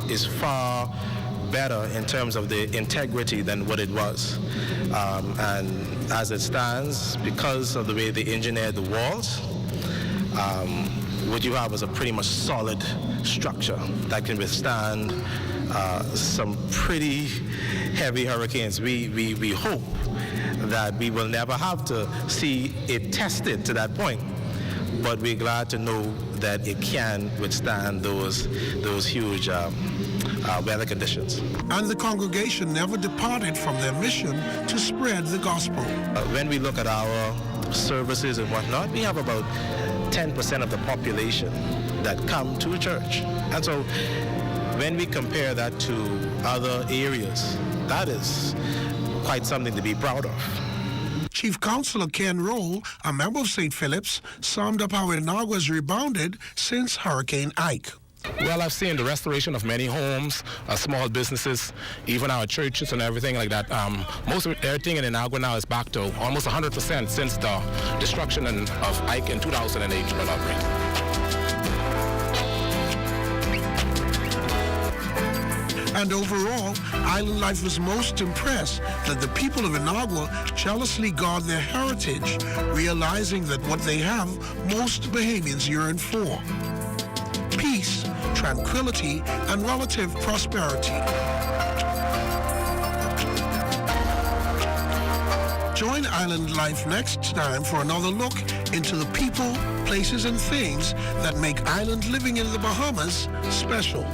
is far better in terms of the integrity than what it was. And as it stands, because of the way they engineered the walls, what you have is a pretty much solid structure that can withstand some pretty heavy hurricanes. We hope that we will never have to see it tested to that point, but we're glad to know that it can withstand those huge weather conditions. And the congregation never departed from their mission to spread the gospel. When we look at our services and whatnot, we have about 10% of the population that come to church. And so when we compare that to other areas, that is quite something to be proud of. Chief Councilor Ken Roll, a member of St. Philip's, summed up how Inagua has rebounded since Hurricane Ike. Well, I've seen the restoration of many homes, small businesses, even our churches and everything like that. Most of everything in Inagua now is back to almost 100% since the destruction of Ike in 2008 flood outbreak. And overall, Island Life was most impressed that the people of Inagua jealously guard their heritage, realizing that what they have, most Bahamians yearn for: peace, tranquility, and relative prosperity. Join Island Life next time for another look into the people, places, and things that make island living in the Bahamas special.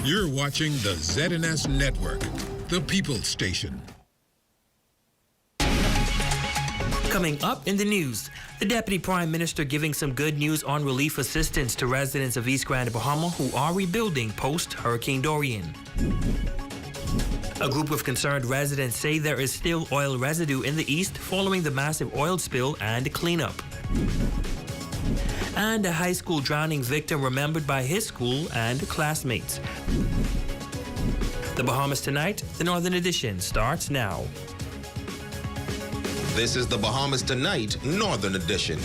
You're watching the ZNS Network, the People's Station. Coming up in the news, the Deputy Prime Minister giving some good news on relief assistance to residents of East Grand Bahama who are rebuilding post-Hurricane Dorian. A group of concerned residents say there is still oil residue in the east following the massive oil spill and cleanup. And a high school drowning victim remembered by his school and classmates. The Bahamas Tonight, the Northern Edition, starts now. This is the Bahamas Tonight, Northern Edition.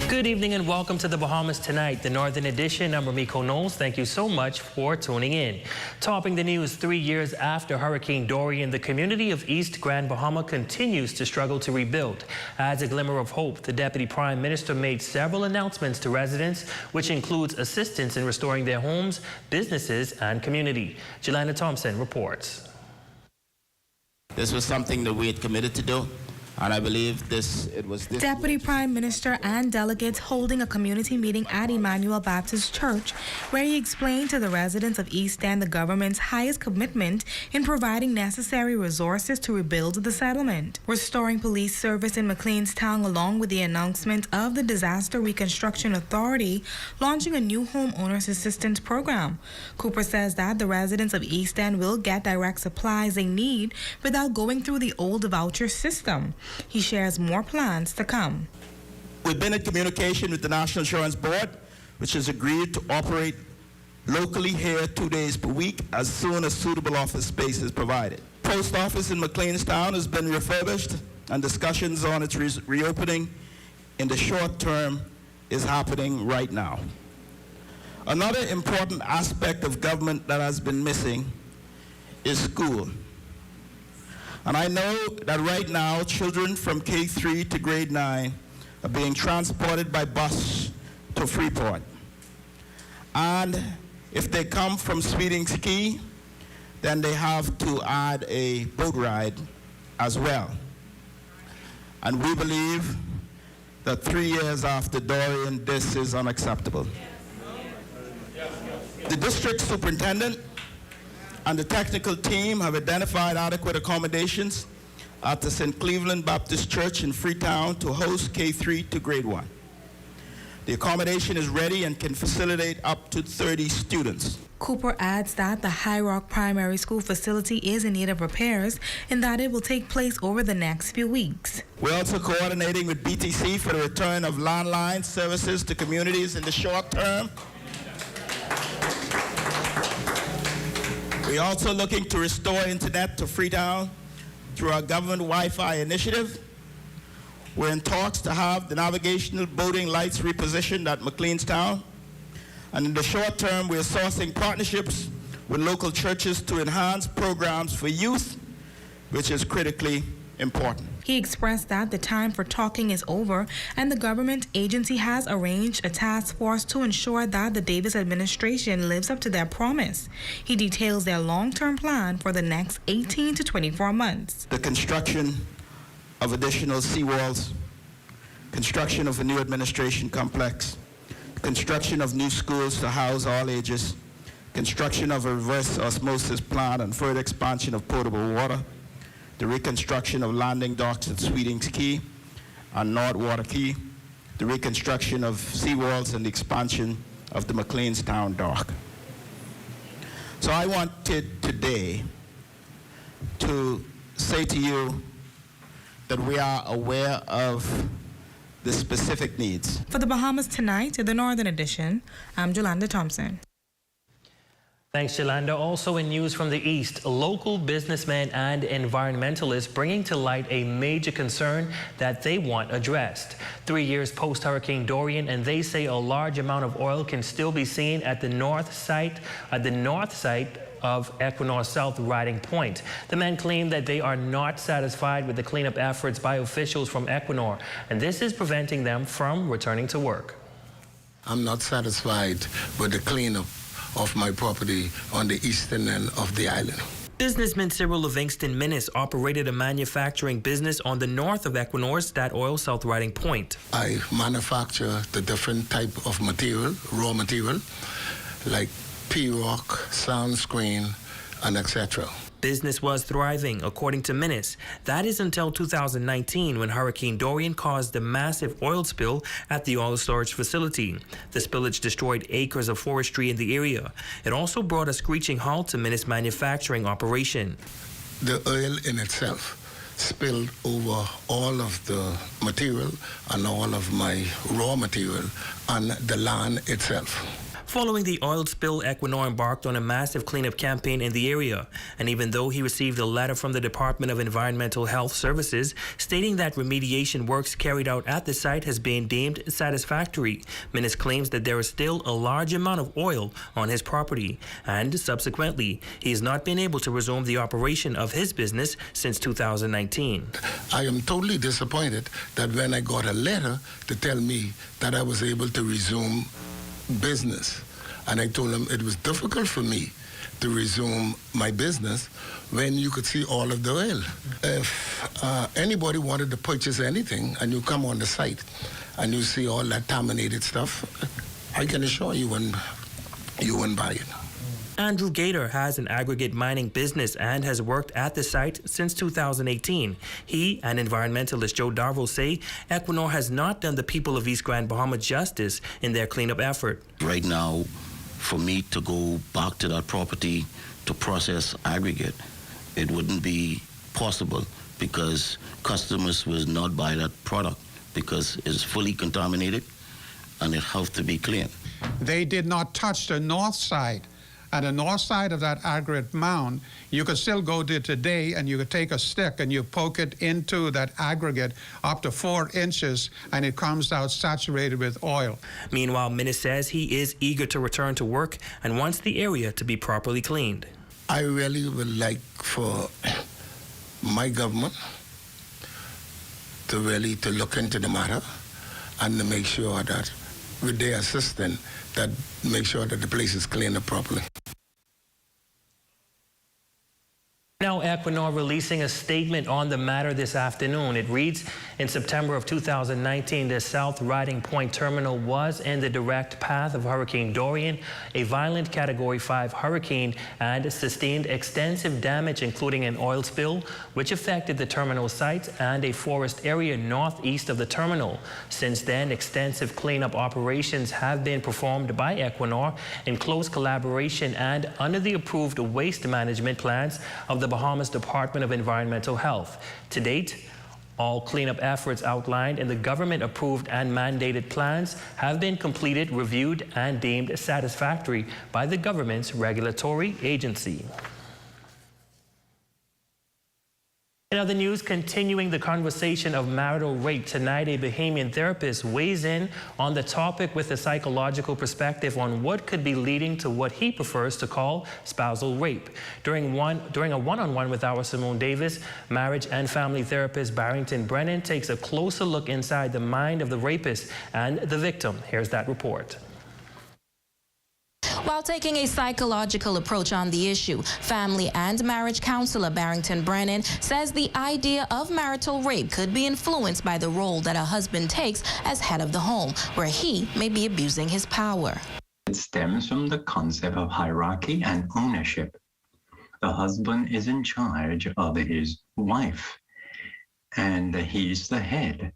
Good evening and welcome to the Bahamas Tonight, the Northern Edition. I'm Ramiko Knowles. Thank you so much for tuning in. Topping the news 3 years after Hurricane Dorian, the community of East Grand Bahama continues to struggle to rebuild. As a glimmer of hope, the Deputy Prime Minister made several announcements to residents, which includes assistance in restoring their homes, businesses, and community. Jelena Thompson reports. This was something that we had committed to do. And I believe it was this. Deputy Prime Minister and delegates holding a community meeting at Emmanuel Baptist Church, where he explained to the residents of East End the government's highest commitment in providing necessary resources to rebuild the settlement, restoring police service in McLeanstown, along with the announcement of the Disaster Reconstruction Authority launching a new homeowners assistance program. Cooper says that the residents of East End will get direct supplies they need without going through the old voucher system. He shares more plans to come. We've been in communication with the National Insurance Board, which has agreed to operate locally here 2 days per week as soon as suitable office space is provided. Post office in McLeanstown has been refurbished, and discussions on its reopening in the short term is happening right now. Another important aspect of government that has been missing is school. And I know that right now, children from K3 to grade 9 are being transported by bus to Freeport. And if they come from Sweetings Key, then they have to add a boat ride as well. And we believe that 3 years after Dorian, this is unacceptable. The district superintendent and the technical team have identified adequate accommodations at the St. Cleveland Baptist Church in Freetown to host K3 to grade 1. The accommodation is ready and can facilitate up to 30 students. Cooper adds that the High Rock Primary School facility is in need of repairs and that it will take place over the next few weeks. We're also coordinating with BTC for the return of landline services to communities in the short term. We're also looking to restore internet to Freetown through our government Wi-Fi initiative. We're in talks to have the navigational boating lights repositioned at McLeanstown. And in the short term, we're sourcing partnerships with local churches to enhance programs for youth, which is critically important. He expressed that the time for talking is over and the government agency has arranged a task force to ensure that the Davis administration lives up to their promise. He details their long-term plan for the next 18 to 24 months. The construction of additional seawalls, construction of a new administration complex, construction of new schools to house all ages, construction of a reverse osmosis plant and further expansion of potable water, the reconstruction of landing docks at Sweetings Key and North Water Key, the reconstruction of seawalls and the expansion of the McLeanstown dock. So I wanted today to say to you that we are aware of the specific needs. For the Bahamas Tonight, the Northern Edition, I'm Jolanda Thompson. Thanks, Yolanda. Also in news from the East, local businessmen and environmentalists bringing to light a major concern that they want addressed. 3 years post-Hurricane Dorian, and they say a large amount of oil can still be seen at the north side of Equinor South Riding Point. The men claim that they are not satisfied with the cleanup efforts by officials from Equinor, and this is preventing them from returning to work. I'm not satisfied with the cleanup of my property on the eastern end of the island. Businessman Cyril Livingston Minnis operated a manufacturing business on the north of Equinor's Statoil South Riding Point. I manufacture the different type of material, raw material, like P-rock, sunscreen, and etc. Business was thriving, according to Minnis. That is until 2019, when Hurricane Dorian caused a massive oil spill at the oil storage facility. The spillage destroyed acres of forestry in the area. It also brought a screeching halt to Minnis' manufacturing operation. The oil in itself spilled over all of the material and all of my raw material on the land itself. Following the oil spill, Equinor embarked on a massive cleanup campaign in the area. And even though he received a letter from the Department of Environmental Health Services stating that remediation works carried out at the site has been deemed satisfactory, Minnis claims that there is still a large amount of oil on his property. And subsequently, he has not been able to resume the operation of his business since 2019. I am totally disappointed that when I got a letter to tell me that I was able to resume business, and I told him it was difficult for me to resume my business when you could see all of the oil. If anybody wanted to purchase anything and you come on the site and you see all that contaminated stuff, I can assure you you wouldn't buy it. Andrew Gator has an aggregate mining business and has worked at the site since 2018. He and environmentalist Joe Darville say Equinor has not done the people of East Grand Bahama justice in their cleanup effort. Right now, for me to go back to that property to process aggregate, it wouldn't be possible because customers will not buy that product because it's fully contaminated and it has to be cleaned. They did not touch the north side. At the north side of that aggregate mound, you could still go there today and you could take a stick and you poke it into that aggregate up to 4 inches and it comes out saturated with oil. Meanwhile, Minnis says he is eager to return to work and wants the area to be properly cleaned. I really would like for my government to look into the matter and to make sure that with their assistance, that make sure that the place is cleaned up properly. Now, Equinor releasing a statement on the matter this afternoon. It reads, in September of 2019, the South Riding Point terminal was in the direct path of Hurricane Dorian, a violent Category 5 hurricane, and sustained extensive damage, including an oil spill, which affected the terminal site and a forest area northeast of the terminal. Since then, extensive cleanup operations have been performed by Equinor in close collaboration and under the approved waste management plans of the Bahamas Department of Environmental Health. To date, all cleanup efforts outlined in the government-approved and mandated plans have been completed, reviewed, and deemed satisfactory by the government's regulatory agency. In other news, continuing the conversation of marital rape, tonight a Bahamian therapist weighs in on the topic with a psychological perspective on what could be leading to what he prefers to call spousal rape. During a one-on-one with our Simone Davis, marriage and family therapist Barrington Brennan takes a closer look inside the mind of the rapist and the victim. Here's that report. While taking a psychological approach on the issue, family and marriage counselor Barrington Brennan says the idea of marital rape could be influenced by the role that a husband takes as head of the home, where he may be abusing his power. It stems from the concept of hierarchy and ownership. The husband is in charge of his wife, and he's the head.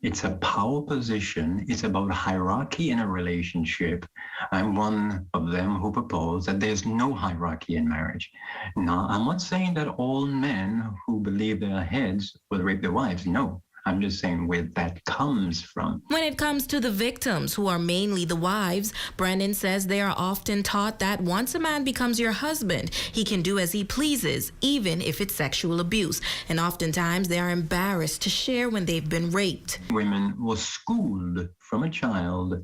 It's a power position. It's about hierarchy in a relationship. I'm one of them who propose that there's no hierarchy in marriage. Now, I'm not saying that all men who believe they're heads will rape their wives. No. I'm just saying where that comes from. When it comes to the victims, who are mainly the wives, Brennan says they are often taught that once a man becomes your husband, he can do as he pleases, even if it's sexual abuse. And oftentimes they are embarrassed to share when they've been raped. Women were schooled from a child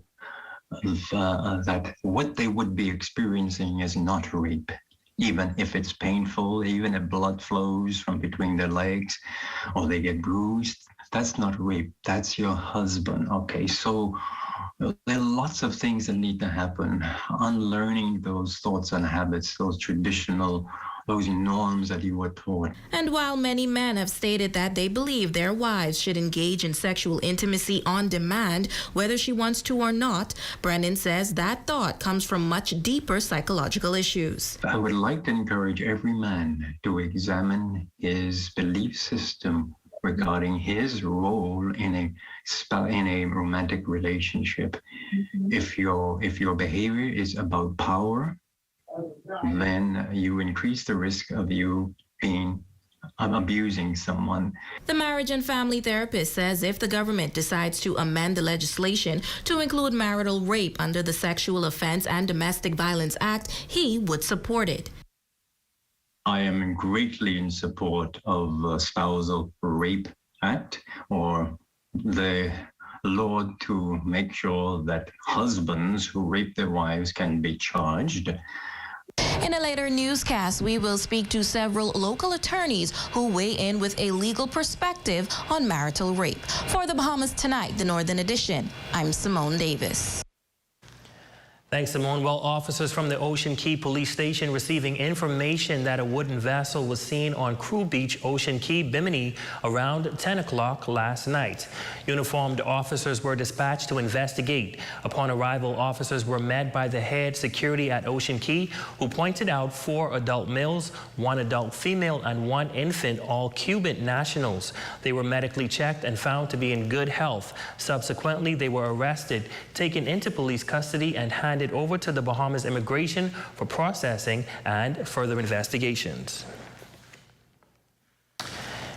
that what they would be experiencing is not rape. Even if it's painful, even if blood flows from between their legs or they get bruised, that's not rape. That's your husband. Okay, so there are lots of things that need to happen. Unlearning those thoughts and habits, those traditional, those norms that you were taught. And while many men have stated that they believe their wives should engage in sexual intimacy on demand, whether she wants to or not, Brennan says that thought comes from much deeper psychological issues. I would like to encourage every man to examine his belief system regarding his role in a romantic relationship. If your behavior is about power, then you increase the risk of you being abusing someone. The marriage and family therapist says if the government decides to amend the legislation to include marital rape under the Sexual Offense and Domestic Violence Act, he would support it. I am greatly in support of the Spousal Rape Act, or the law to make sure that husbands who rape their wives can be charged. In a later newscast, we will speak to several local attorneys who weigh in with a legal perspective on marital rape. For the Bahamas Tonight, the Northern Edition, I'm Simone Davis. Thanks, Simone. Well, officers from the Ocean Key Police Station receiving information that a wooden vessel was seen on Crew Beach, Ocean Key, Bimini, around 10 o'clock last night. Uniformed officers were dispatched to investigate. Upon arrival, officers were met by the head security at Ocean Key, who pointed out 4 adult males, 1 adult female, and 1 infant, all Cuban nationals. They were medically checked and found to be in good health. Subsequently, they were arrested, taken into police custody, and handed over to the Bahamas Immigration for processing and further investigations.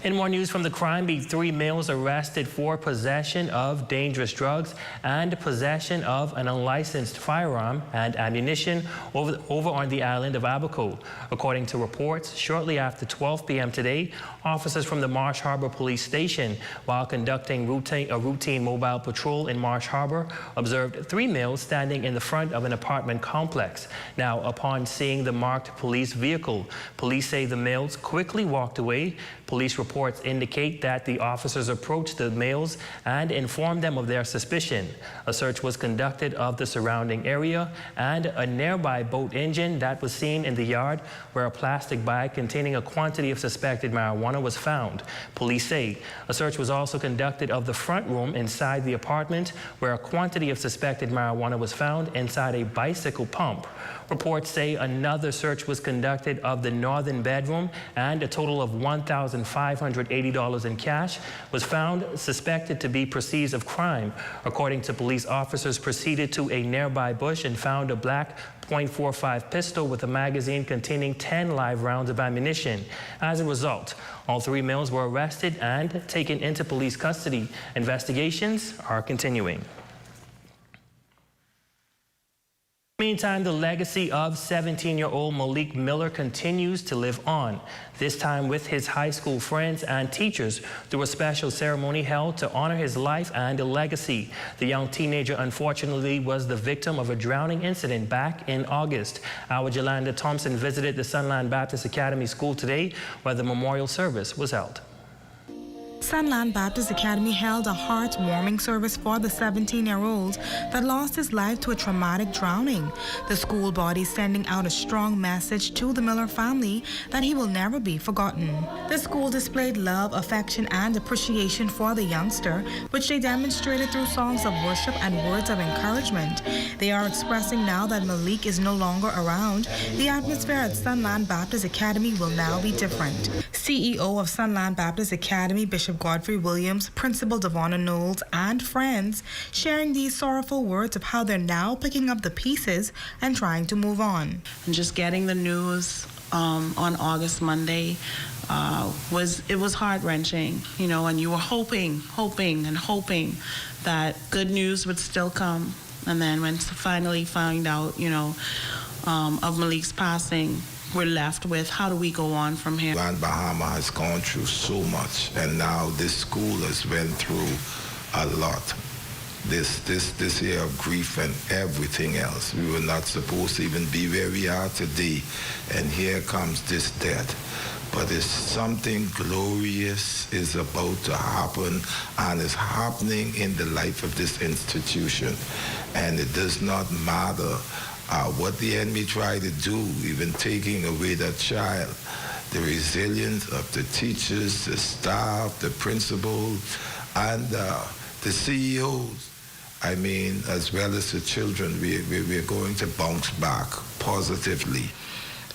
In more news from the crime beat, 3 males arrested for possession of dangerous drugs and possession of an unlicensed firearm and ammunition over on the island of Abaco. According to reports, shortly after 12 p.m. today, officers from the Marsh Harbor Police Station, while conducting a routine mobile patrol in Marsh Harbor, observed 3 males standing in the front of an apartment complex. Now, upon seeing the marked police vehicle, police say the males quickly walked away. Police report reports indicate that the officers approached the males and informed them of their suspicion. A search was conducted of the surrounding area and a nearby boat engine that was seen in the yard where a plastic bag containing a quantity of suspected marijuana was found. Police say a search was also conducted of the front room inside the apartment where a quantity of suspected marijuana was found inside a bicycle pump. Reports say another search was conducted of the northern bedroom and a total of $1,580 in cash was found suspected to be proceeds of crime. According to police, officers proceeded to a nearby bush and found a black .45 pistol with a magazine containing 10 live rounds of ammunition. As a result, all three males were arrested and taken into police custody. Investigations are continuing. Meantime, the legacy of 17-year-old Malik Miller continues to live on, this time with his high school friends and teachers through a special ceremony held to honor his life and legacy. The young teenager unfortunately was the victim of a drowning incident back in August. Our Jolanda Thompson visited the Sunland Baptist Academy School today where the memorial service was held. Sunland Baptist Academy held a heartwarming service for the 17-year-old that lost his life to a traumatic drowning. The school body sending out a strong message to the Miller family that he will never be forgotten. The school displayed love, affection, and appreciation for the youngster, which they demonstrated through songs of worship and words of encouragement. They are expressing now that Malik is no longer around. The atmosphere at Sunland Baptist Academy will now be different. CEO of Sunland Baptist Academy, Bishop Godfrey Williams, Principal Devonna Knowles, and friends sharing these sorrowful words of how they're now picking up the pieces and trying to move on. And just getting the news on August Monday was heart-wrenching, and you were hoping that good news would still come. And then when finally found out, of Malik's passing, we're left with how do we go on from here. Grand Bahama has gone through so much, and now this school has went through a lot. This year of grief and everything else. We were not supposed to even be where we are today, and here comes this death. But it's something glorious is about to happen, and is happening in the life of this institution. And it does not matter what the enemy tried to do, even taking away that child. The resilience of the teachers, the staff, the principal, and the CEOs, as well as the children, we're going to bounce back positively.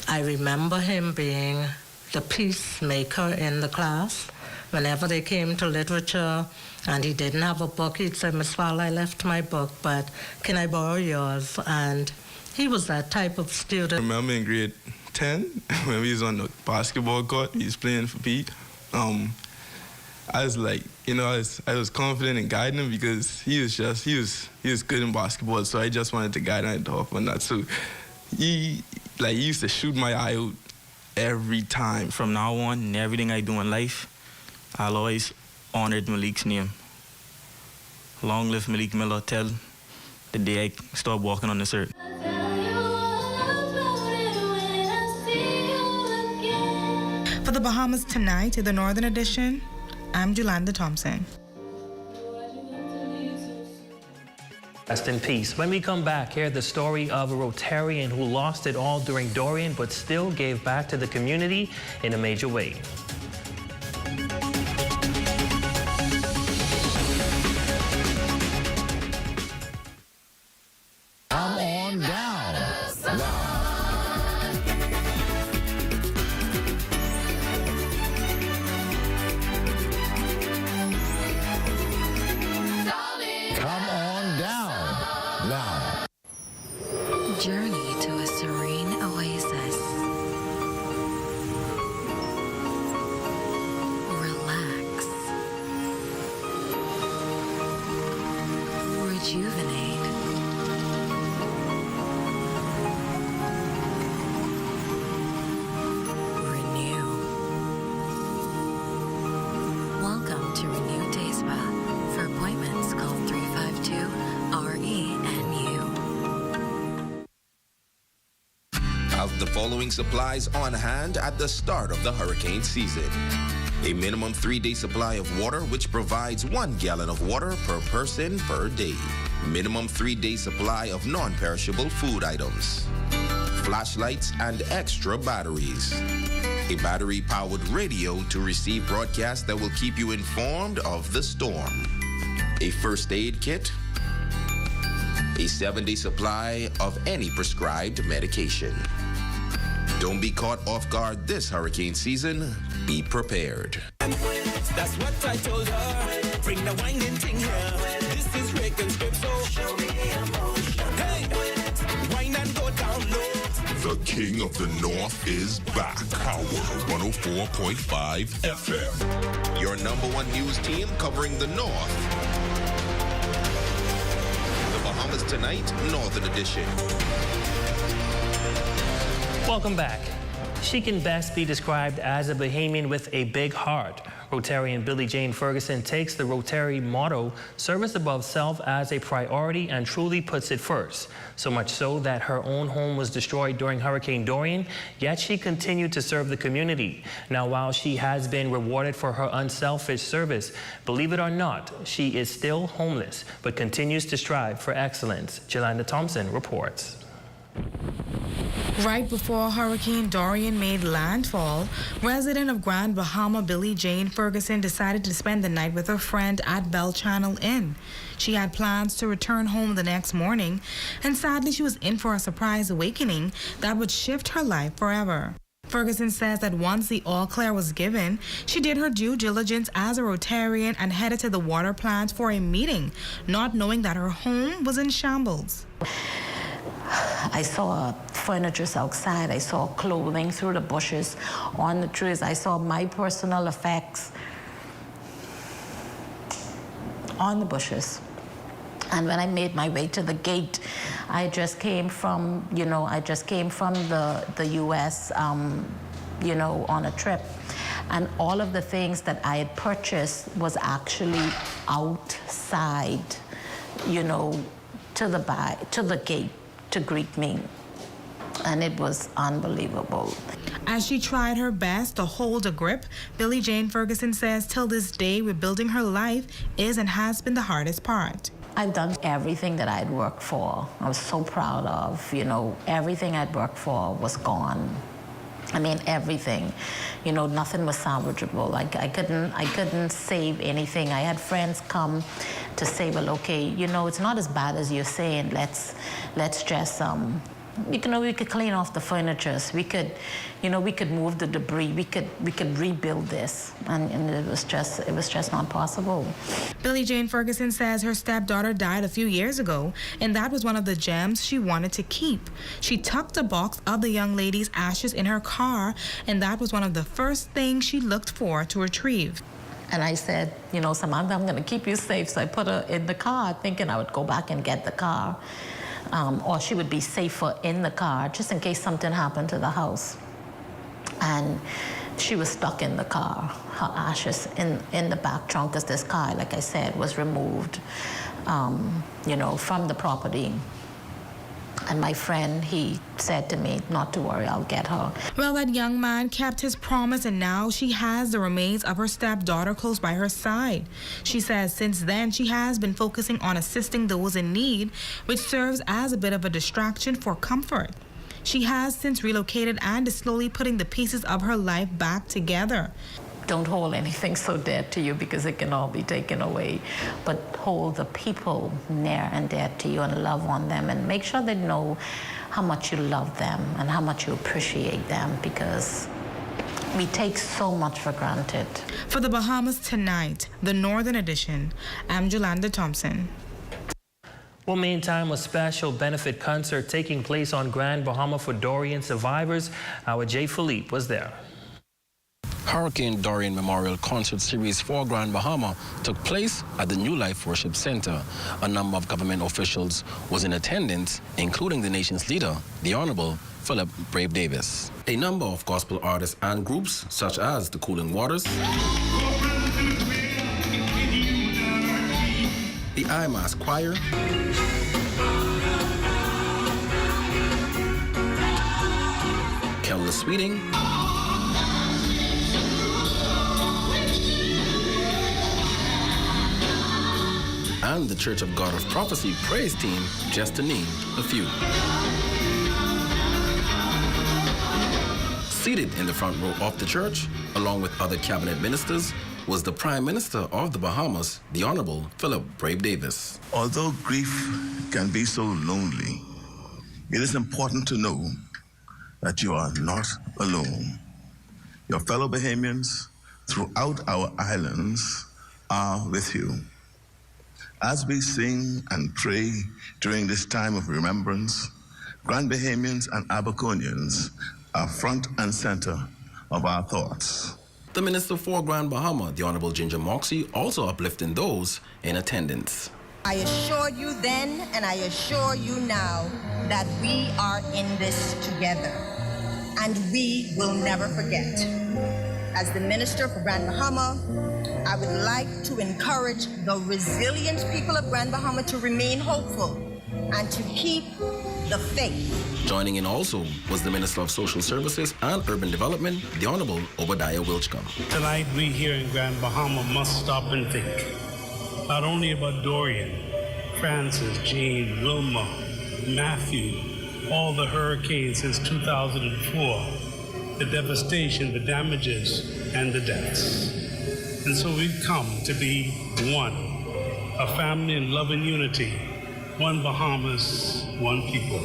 I remember him being the peacemaker in the class. Whenever they came to literature and he didn't have a book, he'd say, "Miss Fowler, I left my book, but can I borrow yours?" And he was that type of student. I remember in grade 10, when we was on the basketball court, he was playing for Pete. I was like, I was confident in guiding him because he was good in basketball, so I just wanted to guide him and talk on that. So he used to shoot my eye out every time. From now on, in everything I do in life, I'll always honor Malik's name. Long live Malik Miller till the day I start walking on this earth. For the Bahamas Tonight, the Northern Edition, I'm Jolanda Thompson. Rest in peace. When we come back, hear the story of a Rotarian who lost it all during Dorian but still gave back to the community in a major way. Come on down. Come on down now. Journey to a serene oasis. Relax. Rejuvenate. Renew. Welcome to Renew Day Spa. For appointments, call 352-RENU. Have the following supplies on hand at the start of the hurricane season: A minimum 3-day supply of water, which provides 1 gallon of water per person per day. Minimum 3-day supply of non-perishable food items. Flashlights and extra batteries. A battery-powered radio to receive broadcasts that will keep you informed of the storm. A first aid kit. A 7-day supply of any prescribed medication. Don't be caught off guard this hurricane season. Be prepared. That's what I told her. Bring the winding thing here. This is Rick so show me emotion. Hey, wine and go down low. The King of the North is back. Power 104.5 FM. Your #1 news team covering the North. The Bahamas Tonight, Northern Edition. Welcome back. She can best be described as a Bahamian with a big heart. Rotarian Billie Jane Ferguson takes the Rotary motto, service above self, as a priority and truly puts it first. So much so that her own home was destroyed during Hurricane Dorian, yet she continued to serve the community. Now, while she has been rewarded for her unselfish service, believe it or not, she is still homeless, but continues to strive for excellence. Jolanda Thompson reports. Right before Hurricane Dorian made landfall, resident of Grand Bahama Billie Jane Ferguson decided to spend the night with her friend at Bell Channel Inn. She had plans to return home the next morning, and sadly she was in for a surprise awakening that would shift her life forever. Ferguson says that once the all clear was given, she did her due diligence as a Rotarian and headed to the water plant for a meeting, not knowing that her home was in shambles. I saw furniture outside. I saw clothing through the bushes on the trees. I saw my personal effects on the bushes. And when I made my way to the gate, I just came from, the U.S., on a trip. And all of the things that I had purchased was actually outside, to the gate to greet me. And it was unbelievable. As she tried her best to hold a grip, Billie Jane Ferguson says till this day, rebuilding her life is and has been the hardest part. I've done everything that I'd worked for. I was so proud of, everything I'd worked for was gone. I mean, everything. Nothing was salvageable. Like I couldn't save anything. I had friends come to say, well, okay, it's not as bad as you're saying. Let's just we could clean off the furniture. We could move the debris. We could rebuild this, and it was just not possible. Billie Jane Ferguson says her stepdaughter died a few years ago, and that was one of the gems she wanted to keep. She tucked a box of the young lady's ashes in her car, and that was one of the first things she looked for to retrieve. And I said, Samantha, I'm going to keep you safe. So I put her in the car, thinking I would go back and get the car. Or she would be safer in the car, just in case something happened to the house. And she was stuck in the car, her ashes in the back trunk, because this car, like I said, was removed, from the property. And my friend, he said to me, not to worry, I'll get her. Well, that young man kept his promise, and now she has the remains of her stepdaughter close by her side. She says since then she has been focusing on assisting those in need, which serves as a bit of a distraction for comfort. She has since relocated and is slowly putting the pieces of her life back together. Don't hold anything so dear to you, because it can all be taken away. But hold the people near and dear to you and love on them, and make sure they know how much you love them and how much you appreciate them, because we take so much for granted. For the Bahamas Tonight, the Northern Edition, I'm Jolanda Thompson. Well, meantime, a special benefit concert taking place on Grand Bahama for Dorian survivors. Our Jay Philippe was there. Hurricane Dorian Memorial Concert Series for Grand Bahama took place at the New Life Worship Center. A number of government officials was in attendance, including the nation's leader, the Honorable Philip Brave Davis. A number of gospel artists and groups, such as the Cooling Waters, the IMAS Choir, Kelda Sweeting, and the Church of God of Prophecy praise team, just to name a few. Seated in the front row of the church, along with other cabinet ministers, was the Prime Minister of the Bahamas, the Honorable Philip Brave Davis. Although grief can be so lonely, it is important to know that you are not alone. Your fellow Bahamians throughout our islands are with you. As we sing and pray during this time of remembrance, Grand Bahamians and Abaconians are front and center of our thoughts. The Minister for Grand Bahama, the Honorable Ginger Moxie, also uplifting those in attendance. I assure you then, and I assure you now, that we are in this together, and we will never forget. As the Minister for Grand Bahama, I would like to encourage the resilient people of Grand Bahama to remain hopeful and to keep the faith. Joining in also was the Minister of Social Services and Urban Development, the Honorable Obadiah Wilchcombe. Tonight we here in Grand Bahama must stop and think, not only about Dorian, Francis, Jane, Wilma, Matthew, all the hurricanes since 2004, the devastation, the damages, and the deaths. And so we've come to be one, a family in love and unity, one Bahamas, one people.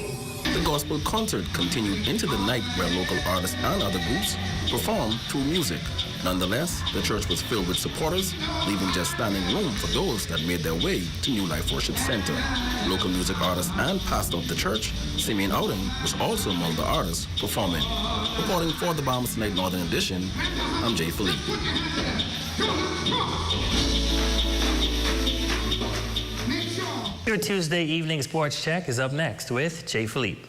The gospel concert continued into the night where local artists and other groups performed through music. Nonetheless, the church was filled with supporters, leaving just standing room for those that made their way to New Life Worship Center. Local music artist and pastor of the church, Simeon Ouden, was also among the artists performing. Reporting for the Bahamas Tonight Northern Edition, I'm Jay Philippe. Your Tuesday evening sports check is up next with Jay Philippe.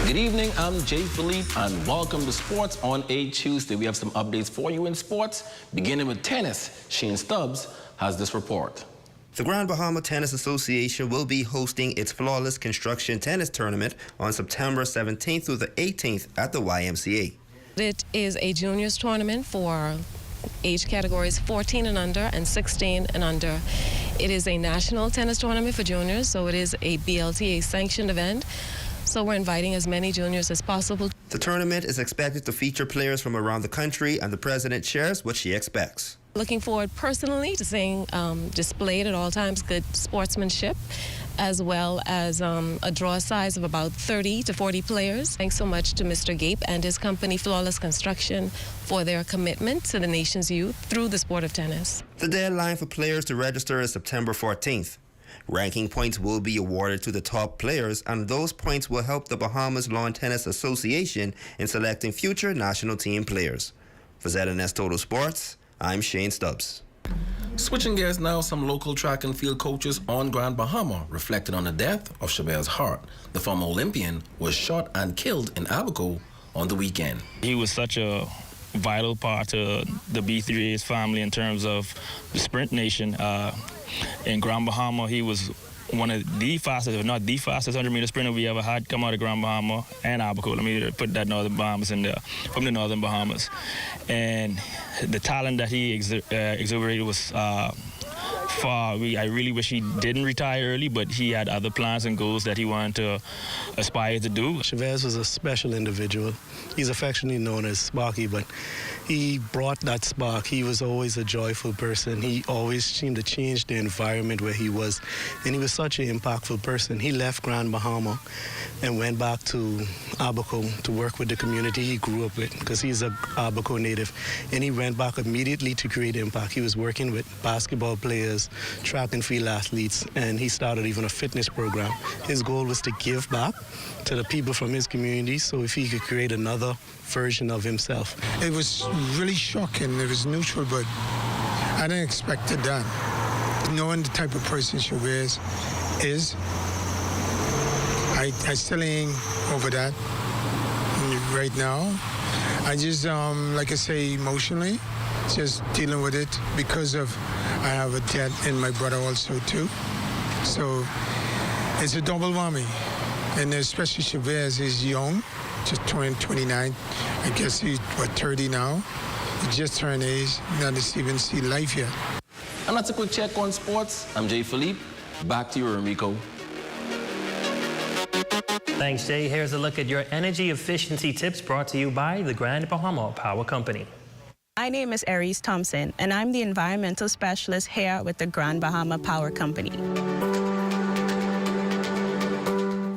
Good evening, I'm Jay Philippe, and welcome to Sports on a Tuesday. We have some updates for you in sports, beginning with tennis. Shane Stubbs has this report. The Grand Bahama Tennis Association will be hosting its Flawless Construction Tennis Tournament on September 17th through the 18th at the YMCA. It is a juniors tournament for age categories 14 and under and 16 and under. It is a national tennis tournament for juniors, so it is a BLTA sanctioned event. So we're inviting as many juniors as possible. The tournament is expected to feature players from around the country, and the president shares what she expects. Looking forward personally to seeing displayed at all times good sportsmanship, as well as a draw size of about 30 to 40 players. Thanks so much to Mr. Gape and his company Flawless Construction for their commitment to the nation's youth through the sport of tennis. The deadline for players to register is September 14th. Ranking points will be awarded to the top players, and those points will help the Bahamas Lawn Tennis Association in selecting future national team players. For ZNS Total Sports, I'm Shane Stubbs. Switching gears now, some local track and field coaches on Grand Bahama reflected on the death of Chavez Hart. The former Olympian was shot and killed in Abaco on the weekend. He was such a vital part of the B3A's family in terms of the sprint nation. In Grand Bahama, he was one of the fastest, if not the fastest 100-meter sprinter we ever had come out of Grand Bahama and Abaco. Let me put that Northern Bahamas in there, from the Northern Bahamas. And the talent that he exuberated was far. I really wish he didn't retire early, but he had other plans and goals that he wanted to aspire to do. Chavez was a special individual. He's affectionately known as Sparky, but he brought that spark. He was always a joyful person. He always seemed to change the environment where he was, and he was such an impactful person. He left Grand Bahama and went back to Abaco to work with the community he grew up with, because he's a Abaco native, and he went back immediately to create impact. He was working with basketball players, track and field athletes, and he started even a fitness program. His goal was to give back to the people from his community, so if he could create another version of himself. It was really shocking. It was neutral, but I didn't expect it done. Knowing the type of person Chavez is, I still ain't over that right now. I just, like I say, emotionally, just dealing with it because of I have a dad and my brother also too. So It's a double whammy. And especially Chavez is young, just turned 29. I guess he's, 30 now? He just turned age, not even see life yet. And that's a quick check on sports. I'm Jay Philippe. Back to you, Enrico. Thanks, Jay. Here's a look at your energy efficiency tips brought to you by the Grand Bahama Power Company. My name is Aries Thompson, and I'm the environmental specialist here with the Grand Bahama Power Company.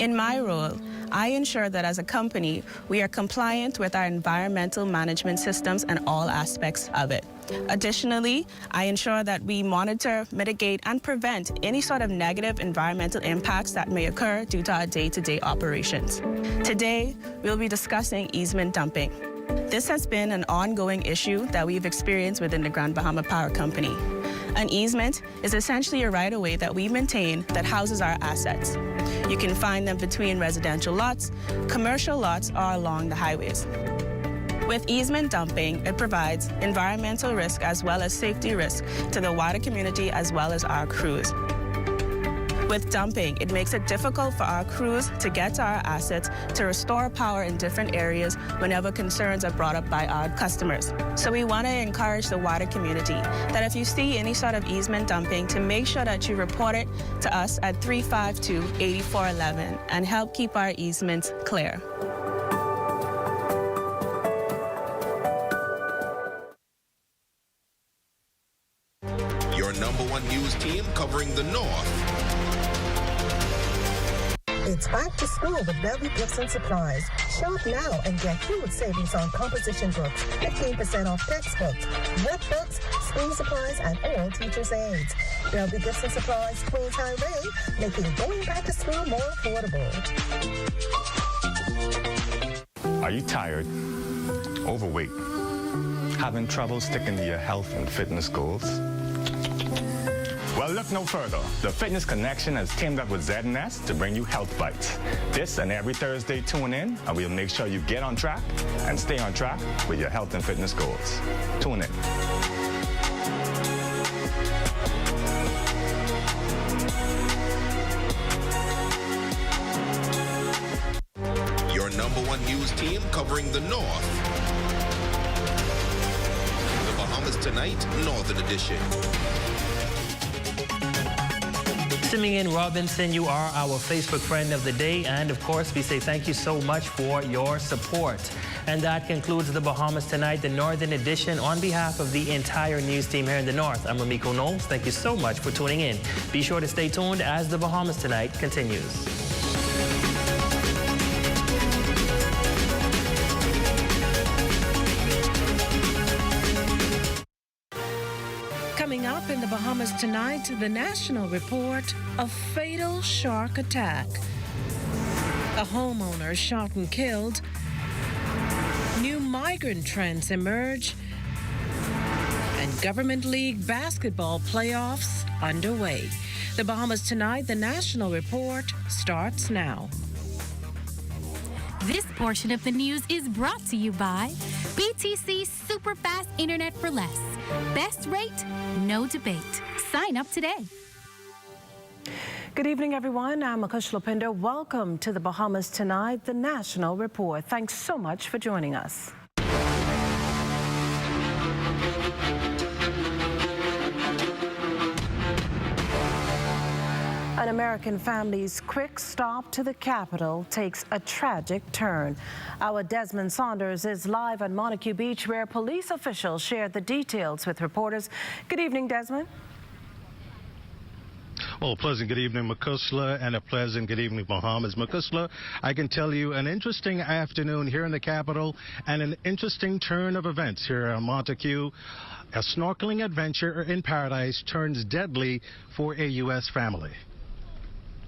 In my role, I ensure that as a company, we are compliant with our environmental management systems and all aspects of it. Additionally, I ensure that we monitor, mitigate, and prevent any sort of negative environmental impacts that may occur due to our day-to-day operations. Today, we'll be discussing easement dumping. This has been an ongoing issue that we've experienced within the Grand Bahama Power Company. An easement is essentially a right-of-way that we maintain that houses our assets. You can find them between residential lots, commercial lots, or along the highways. With easement dumping, it provides environmental risk as well as safety risk to the wider community as well as our crews. With dumping, it makes it difficult for our crews to get to our assets to restore power in different areas whenever concerns are brought up by our customers. So we want to encourage the wider community that if you see any sort of easement dumping, to make sure that you report it to us at 352-8411 and help keep our easements clear. Your #1 news team covering the North. It's back to school with Bellevue Gifts and Supplies. Shop now and get huge savings on composition books, 15% off textbooks, workbooks, school supplies, and all teachers' aids. Bellevue Gifts and Supplies, Queens Highway, making going back to school more affordable. Are you tired, overweight, having trouble sticking to your health and fitness goals? Well, look no further. The Fitness Connection has teamed up with Z&S to bring you Health Bites. This and every Thursday, tune in, and we'll make sure you get on track and stay on track with your health and fitness goals. Tune in. Your #1 news team covering the North. The Bahamas Tonight, Northern Edition. Simeon Robinson, you are our Facebook friend of the day, and of course we say thank you so much for your support. And that concludes the Bahamas Tonight, the Northern Edition. On behalf of the entire news team here in the North, I'm Abaco Knowles. Thank you so much for tuning in. Be sure to stay tuned as the Bahamas Tonight continues. Coming up in the Bahamas Tonight, the national report of fatal shark attack. A homeowner shot and killed. New migrant trends emerge. And Government League basketball playoffs underway. The Bahamas Tonight, the national report starts now. This portion of the news is brought to you by BTC Super Fast Internet for Less. Best rate, no debate. Sign up today. Good evening, everyone. I'm Akush Lapinder. Welcome to the Bahamas Tonight, the national report. Thanks so much for joining us. An American family's quick stop to the capital takes a tragic turn. Our Desmond Saunders is live on Montague Beach, where police officials shared the details with reporters. Good evening, Desmond. Well, pleasant good evening, Makusla, and a pleasant good evening, Bahamas. Makusla, I can tell you an interesting afternoon here in the capital and an interesting turn of events here on Montague. A snorkeling adventure in paradise turns deadly for a U.S. family.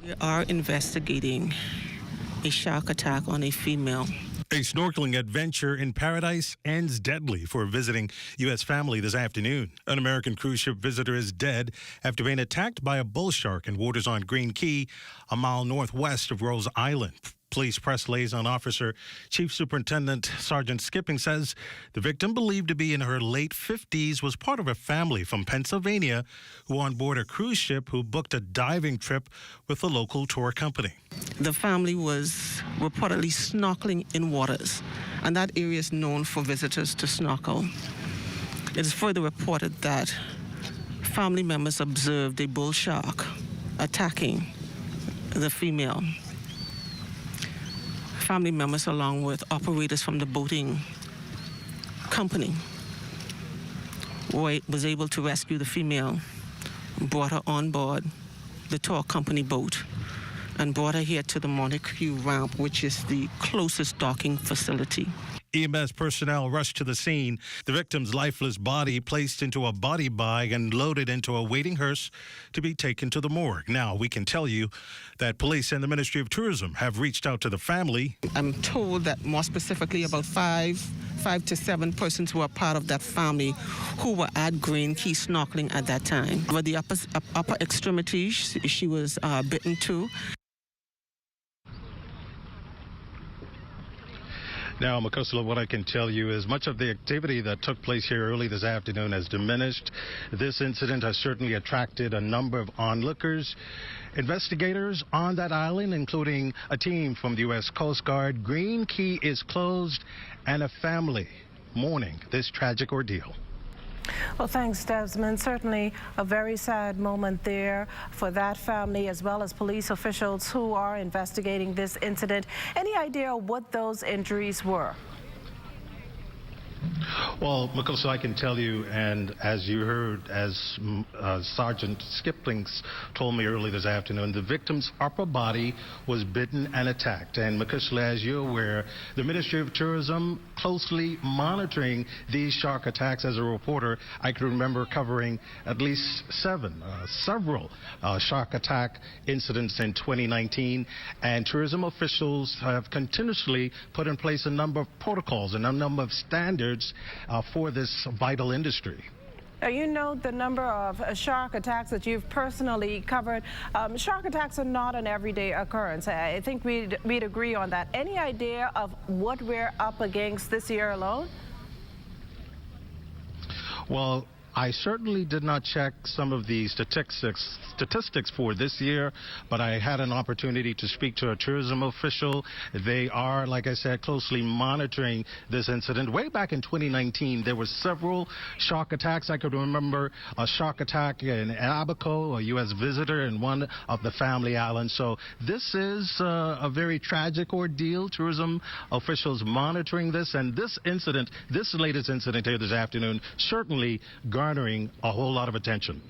We are investigating a shark attack on a female. A snorkeling adventure in paradise ends deadly for a visiting U.S. family this afternoon. An American cruise ship visitor is dead after being attacked by a bull shark in waters on Green Key, a mile northwest of Rose Island. Police Press Liaison Officer Chief Superintendent Sergeant Skipping says the victim, believed to be in her late 50s, was part of a family from Pennsylvania who on board a cruise ship who booked a diving trip with a local tour company. The family was reportedly snorkeling in waters, and that area is known for visitors to snorkel. It is further reported that family members observed a bull shark attacking the female. Family members, along with operators from the boating company, was able to rescue the female, brought her on board the tour company boat, and brought her here to the Montague ramp, which is the closest docking facility. EMS personnel rushed to the scene. The victim's lifeless body placed into a body bag and loaded into a waiting hearse to be taken to the morgue. Now, we can tell you that police and the Ministry of Tourism have reached out to the family. I'm told that more specifically about five to seven persons who are part of that family who were at Green Key snorkeling at that time. Over the upper extremities, she was bitten too. Now, Makosla, what I can tell you is much of the activity that took place here early this afternoon has diminished. This incident has certainly attracted a number of onlookers. Investigators on that island, including a team from the U.S. Coast Guard, Green Key is closed, and a family mourning this tragic ordeal. Well, thanks, Desmond. Certainly a very sad moment there for that family as well as police officials who are investigating this incident. Any idea what those injuries were? Well, Makosla, I can tell you, and as you heard, as Sergeant Skiplings told me early this afternoon, the victim's upper body was bitten and attacked. And Makosla, as you're aware, the Ministry of Tourism closely monitoring these shark attacks. As a reporter, I can remember covering at least several shark attack incidents in 2019. And tourism officials have continuously put in place a number of protocols and a number of standards for this vital industry. Now, you know the number of shark attacks that you've personally covered. Shark attacks are not an everyday occurrence. I think we'd agree on that. Any idea of what we're up against this year alone? Well, I certainly did not check some of the statistics for this year, but I had an opportunity to speak to a tourism official. They are, like I said, closely monitoring this incident. Way back in 2019, there were several shark attacks. I could remember a shark attack in Abaco, a U.S. visitor in one of the family islands. So this is a very tragic ordeal. Tourism officials monitoring this, and this incident, this latest incident here this afternoon, certainly garnering a whole lot of attention.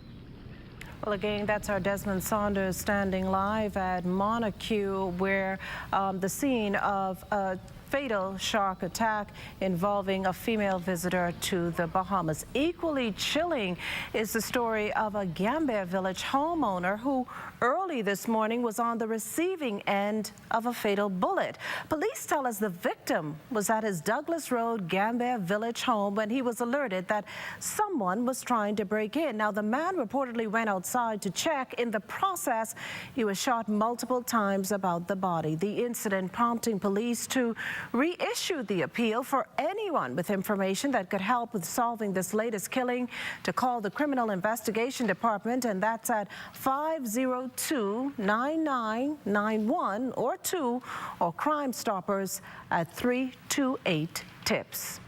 Well, again, that's our Desmond Saunders standing live at Montague, where the scene of a fatal shark attack involving a female visitor to the Bahamas. Equally chilling is the story of a Gambia Village homeowner who early this morning was on the receiving end of a fatal bullet. Police tell us the victim was at his Douglas Road Gambia Village home when he was alerted that someone was trying to break in. Now, the man reportedly went outside to check. In the process, he was shot multiple times about the body. The incident prompting police to reissue the appeal for anyone with information that could help with solving this latest killing to call the Criminal Investigation Department, and that's at 502-9991 or 2, or Crime Stoppers at 328-TIPS.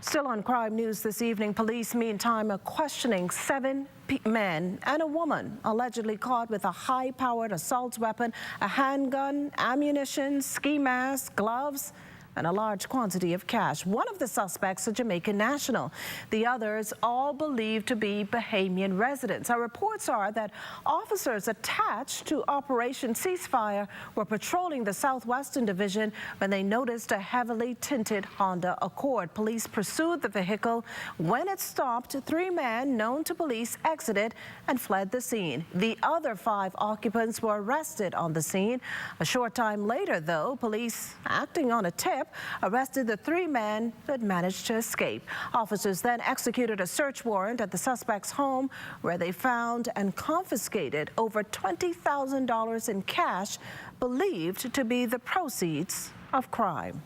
Still on crime news this evening, police meantime are questioning 7 men and a woman allegedly caught with a high-powered assault weapon, a handgun, ammunition, ski mask, gloves, and a large quantity of cash. One of the suspects, a Jamaican national. The others all believed to be Bahamian residents. Our reports are that officers attached to Operation Ceasefire were patrolling the Southwestern Division when they noticed a heavily tinted Honda Accord. Police pursued the vehicle. When it stopped, 3 men known to police exited and fled the scene. The other 5 occupants were arrested on the scene. A short time later, though, police, acting on a tip, ship, arrested the 3 men that managed to escape. Officers then executed a search warrant at the suspect's home, where they found and confiscated over $20,000 in cash, believed to be the proceeds of crime.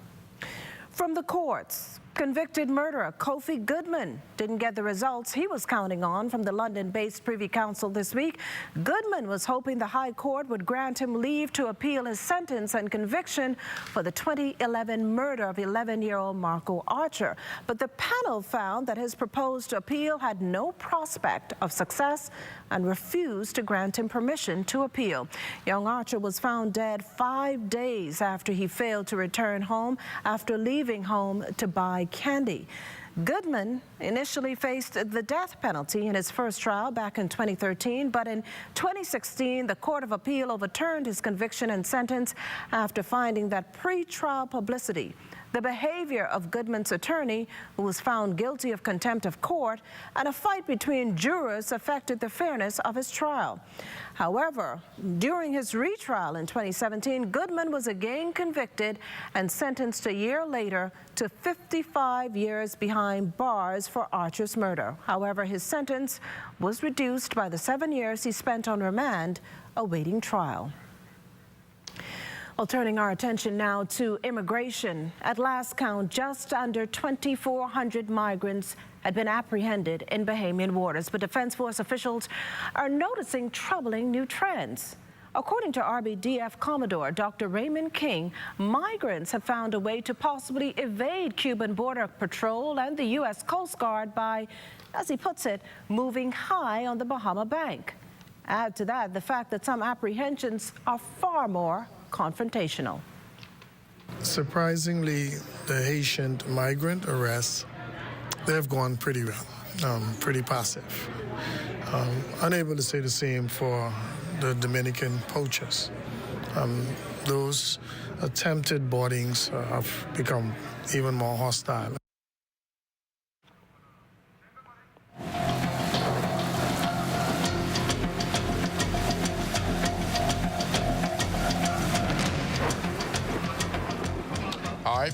From the courts, convicted murderer Kofi Goodman didn't get the results he was counting on from the London-based Privy Council this week. Goodman was hoping the High Court would grant him leave to appeal his sentence and conviction for the 2011 murder of 11-year-old Marco Archer. But the panel found that his proposed appeal had no prospect of success and refused to grant him permission to appeal. Young Archer was found dead 5 days after he failed to return home after leaving home to buy candy. Goodman initially faced the death penalty in his first trial back in 2013, but in 2016, the Court of Appeal overturned his conviction and sentence after finding that pre-trial publicity, the behavior of Goodman's attorney, who was found guilty of contempt of court, and a fight between jurors affected the fairness of his trial. However, during his retrial in 2017, Goodman was again convicted and sentenced a year later to 55 years behind bars for Archer's murder. However, his sentence was reduced by the 7 years he spent on remand awaiting trial. Well, turning our attention now to immigration. At last count, just under 2,400 migrants had been apprehended in Bahamian waters, but Defense Force officials are noticing troubling new trends. According to RBDF Commodore Dr. Raymond King, migrants have found a way to possibly evade Cuban Border Patrol and the U.S. Coast Guard by, as he puts it, moving high on the Bahama Bank. Add to that the fact that some apprehensions are far more confrontational. Surprisingly, the Haitian migrant arrests, they've gone pretty well, pretty passive. Unable to say the same for the Dominican poachers. Those attempted boardings have become even more hostile.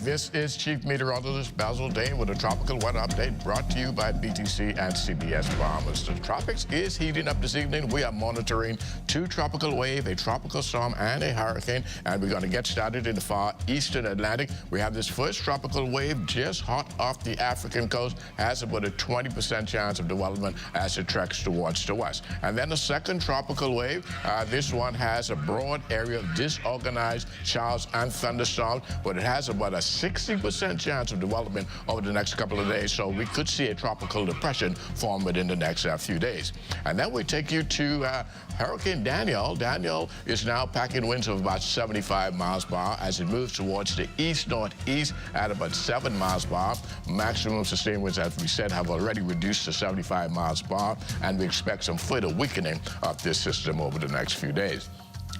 This is Chief Meteorologist Basil Dane with a tropical weather update brought to you by BTC and CBS Bahamas. The tropics is heating up this evening. We are monitoring 2 tropical waves, a tropical storm, and a hurricane, and we're going to get started in the far eastern Atlantic. We have this first tropical wave just hot off the African coast, has about a 20% chance of development as it treks towards the west. And then the second tropical wave, this one has a broad area of disorganized showers and thunderstorms, but it has about a 60% chance of development over the next couple of days, so we could see a tropical depression form within the next few days. And then we take you to Hurricane Daniel. Daniel is now packing winds of about 75 miles per hour as it moves towards the east-northeast at about 7 miles per hour. Maximum sustained winds, as we said, have already reduced to 75 miles per hour, and we expect some further weakening of this system over the next few days.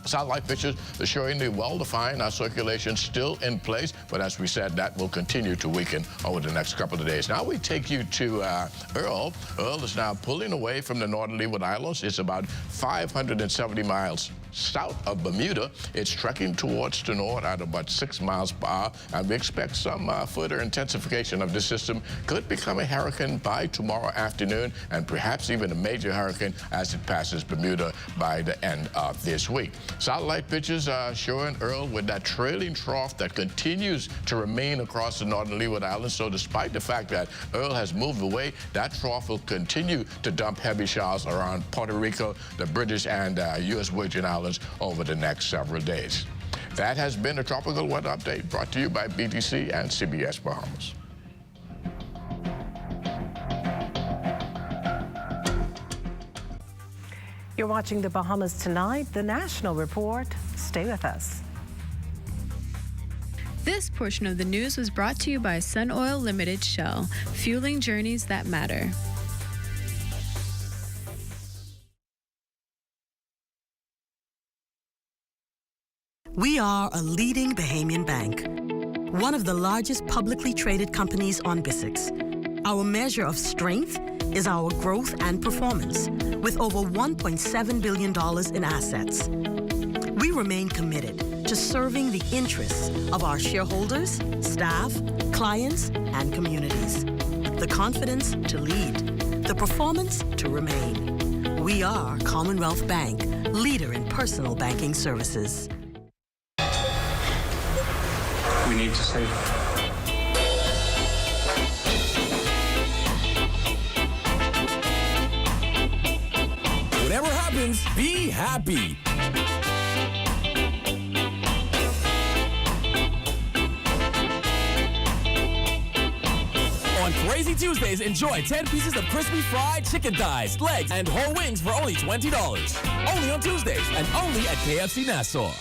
Satellite pictures are showing the well-defined circulation still in place, but as we said, that will continue to weaken over the next couple of days. Now we take you to Earl. Earl is now pulling away from the northern Leeward Islands. It's about 570 miles south of Bermuda. It's trekking towards the north at about 6 miles per hour, and we expect some further intensification of this system. Could become a hurricane by tomorrow afternoon, and perhaps even a major hurricane as it passes Bermuda by the end of this week. Satellite pictures are showing Earl with that trailing trough that continues to remain across the northern Leeward Islands. So despite the fact that Earl has moved away, that trough will continue to dump heavy showers around Puerto Rico, the British and U.S. Virgin Islands over the next several days. That has been a tropical weather update brought to you by BTC and CBS Bahamas. You're watching the Bahamas Tonight, the National Report. Stay with us. This portion of the news was brought to you by Sun Oil Limited Shell, fueling journeys that matter. We are a leading Bahamian bank, one of the largest publicly traded companies on BISX. Our measure of strength is our growth and performance, with over $1.7 billion in assets. We remain committed to to serving the interests of our shareholders, staff, clients, and communities. The confidence to lead, the performance to remain. We are Commonwealth Bank, leader in personal banking services. We need to save. Whatever happens, be happy. On Crazy Tuesdays, enjoy 10 pieces of crispy fried chicken thighs, legs, and whole wings for only $20. Only on Tuesdays and only at KFC Nassau.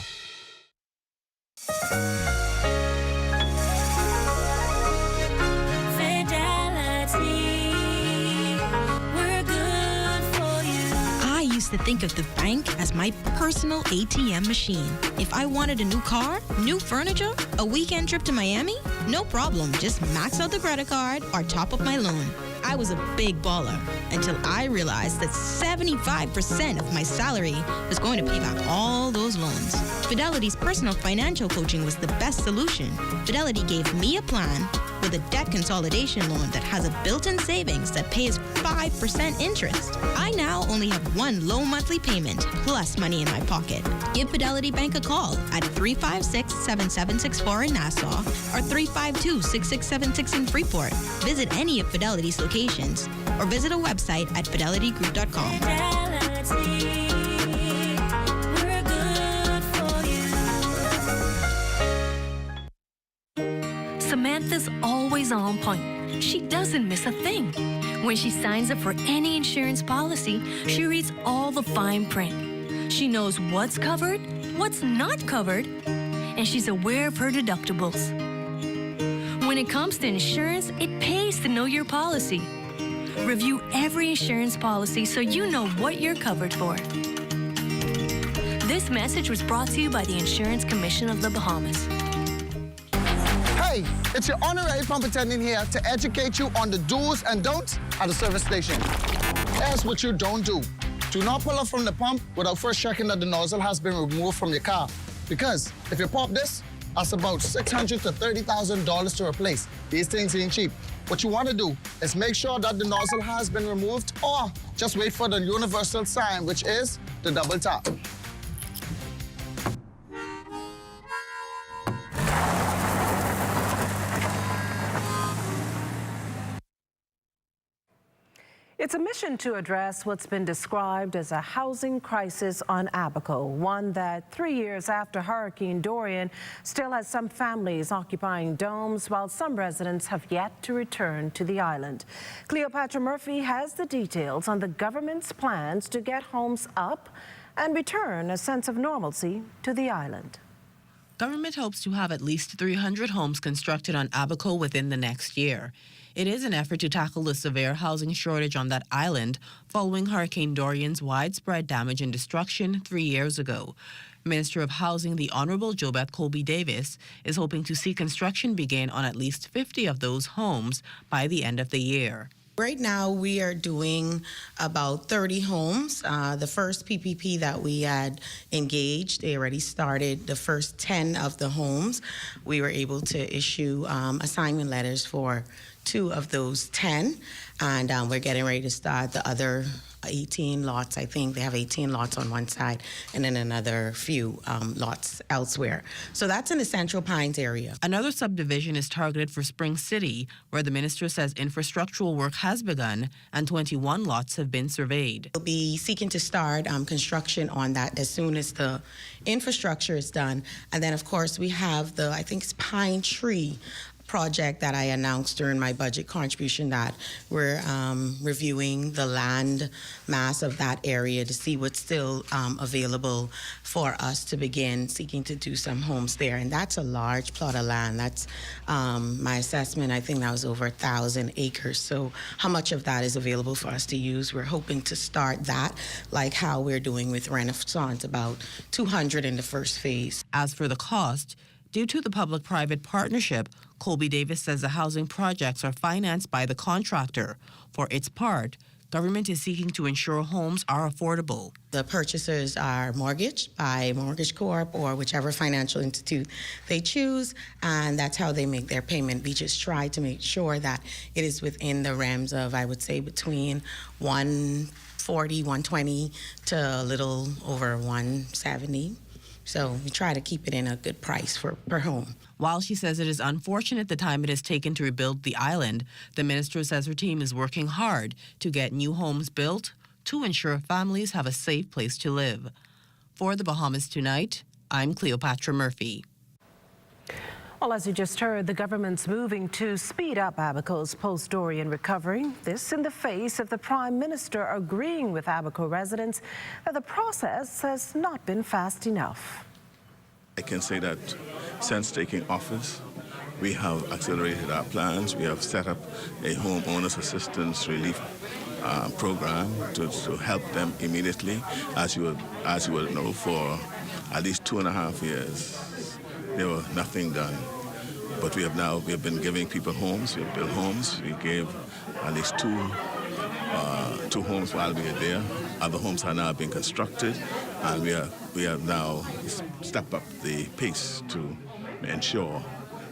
To think of the bank as my personal ATM machine. If I wanted a new car, new furniture, a weekend trip to Miami, no problem. Just max out the credit card or top up my loan. I was a big baller until I realized that 75% of my salary was going to pay back all those loans. Fidelity's personal financial coaching was the best solution. Fidelity gave me a plan with a debt consolidation loan that has a built-in savings that pays 5% interest. I now only have one low monthly payment plus money in my pocket. Give Fidelity Bank a call at 356-7764 in Nassau or 352-6676 in Freeport. Visit any of Fidelity's locations or visit a website at fidelitygroup.com. Samantha's always on point. She doesn't miss a thing. When she signs up for any insurance policy, she reads all the fine print. She knows what's covered, what's not covered, and she's aware of her deductibles. When it comes to insurance, it pays to know your policy. Review every insurance policy so you know what you're covered for. This message was brought to you by the Insurance Commission of the Bahamas. Hey, it's your honorary pump attendant here to educate you on the do's and don'ts at the service station. Here's what you don't do. Do not pull up from the pump without first checking that the nozzle has been removed from your car. Because if you pop this, that's about $600,000 to $30,000 to replace. These things ain't cheap. What you want to do is make sure that the nozzle has been removed, or just wait for the universal sign, which is the double tap. It's a mission to address what's been described as a housing crisis on Abaco, one that 3 years after Hurricane Dorian still has some families occupying domes, while some residents have yet to return to the island. Cleopatra Murphy has the details on the government's plans to get homes up and return a sense of normalcy to the island. Government hopes to have at least 300 homes constructed on Abaco within the next year. It is an effort to tackle the severe housing shortage on that island following Hurricane Dorian's widespread damage and destruction 3 years ago. Minister of Housing, the Honorable Jobeth Colby-Davis, is hoping to see construction begin on at least 50 of those homes by the end of the year. Right now, we are doing about 30 homes. The first PPP that we had engaged, they already started the first 10 of the homes. We were able to issue assignment letters for 2 of those 10, and we're getting ready to start the other 18 lots. I think they have 18 lots on one side and then another few lots elsewhere. So that's in the Central Pines area. Another subdivision is targeted for Spring City, where the minister says infrastructural work has begun and 21 lots have been surveyed. We'll be seeking to start construction on that as soon as the infrastructure is done. And then, of course, we have the, I think it's Pine Tree project that I announced during my budget contribution, that we're reviewing the land mass of that area to see what's still available for us to begin seeking to do some homes there. And that's a large plot of land. That's my assessment. I think that was over 1,000 acres. So how much of that is available for us to use? We're hoping to start that like how we're doing with Renaissance, about 200 in the first phase. As for the cost, due to the public-private partnership, Colby-Davis says the housing projects are financed by the contractor. For its part, Government is seeking to ensure homes are affordable. The purchasers are mortgaged by Mortgage Corp or whichever financial institute they choose, and that's how they make their payment. We just try to make sure that it is within the realms of, I would say, between 140, 120 to a little over 170. So we try to keep it in a good price per home. While she says it is unfortunate the time it has taken to rebuild the island, the minister says her team is working hard to get new homes built to ensure families have a safe place to live. For the Bahamas Tonight, I'm Cleopatra Murphy. Well, as you just heard, the government's moving to speed up Abaco's post-Dorian recovery. This in the face of the Prime Minister agreeing with Abaco residents that the process has not been fast enough. I can say that since taking office, we have accelerated our plans. We have set up a homeowners assistance relief program to help them immediately. As you will know, for at least 2.5 years, there was nothing done. But we have been giving people homes. We have built homes. We gave at least two homes while we were there. Other homes are now being constructed, and we have now stepped up the pace to ensure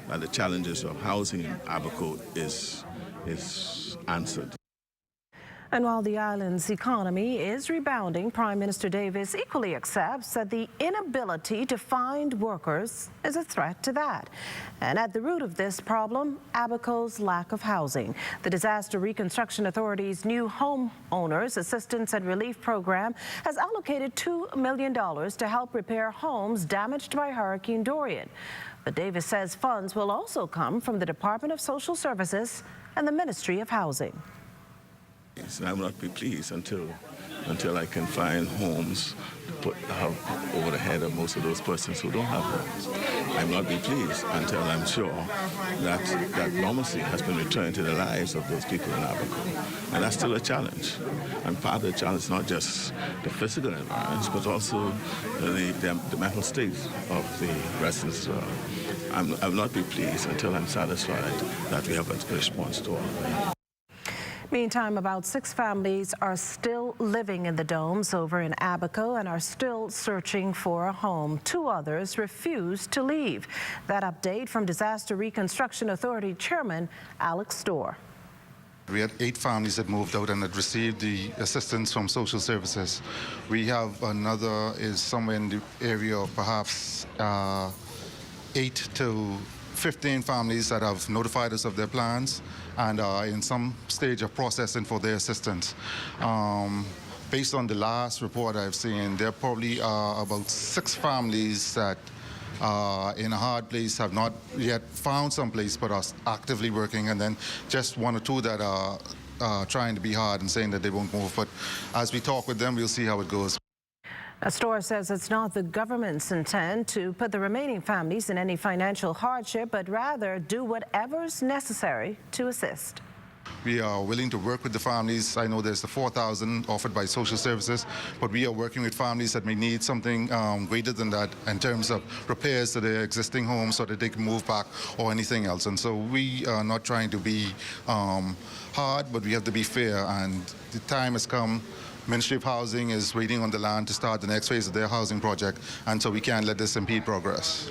that the challenges of housing in Abaco is answered. And while the island's economy is rebounding, Prime Minister Davis equally accepts that the inability to find workers is a threat to that. And at the root of this problem, Abaco's lack of housing. The Disaster Reconstruction Authority's new Homeowners Assistance and Relief Program has allocated $2 million to help repair homes damaged by Hurricane Dorian. But Davis says funds will also come from the Department of Social Services and the Ministry of Housing. I will not be pleased until I can find homes to put over the head of most of those persons who don't have homes. I will not be pleased until I'm sure that normalcy has been returned to the lives of those people in Abaco. And that's still a challenge. And part of the challenge is not just the physical environment, but also the mental state of the residents. I will not be pleased until I'm satisfied that we have a response to all of that. Meantime, about 6 families are still living in the domes over in Abaco and are still searching for a home. 2 others refused to leave. That update from Disaster Reconstruction Authority Chairman Alex Storr. We had 8 families that moved out and had received the assistance from social services. We have another is somewhere in the area of perhaps 8 to 15 families that have notified us of their plans and are in some stage of processing for their assistance. Based on the last report I've seen, there probably are about 6 families that in a hard place have not yet found some place but are actively working, and then just 1 or 2 that are trying to be hard and saying that they won't move. But as we talk with them, we'll see how it goes. Storr says it's not the government's intent to put the remaining families in any financial hardship, but rather do whatever's necessary to assist. We are willing to work with the families. I know there's the $4,000 offered by social services, but we are working with families that may need something greater than that in terms of repairs to their existing homes so that they can move back or anything else. And so we are not trying to be hard, but we have to be fair, and the time has come. Ministry of Housing is waiting on the land to start the next phase of their housing project, and so we can't let this impede progress.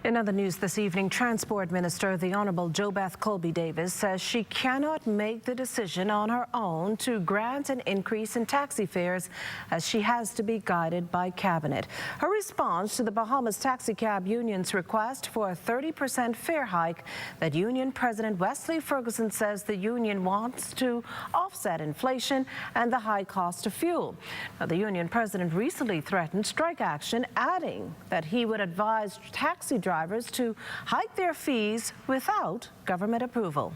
In other news this evening, Transport Minister, the Honourable JoBeth Colby Davis, says she cannot make the decision on her own to grant an increase in taxi fares, as she has to be guided by Cabinet. Her response to the Bahamas Taxi Cab Union's request for a 30% fare hike that Union President Wesley Ferguson says the union wants to offset inflation and the high cost of fuel. Now, the union president recently threatened strike action, adding that he would advise taxi drivers to hike their fees without government approval.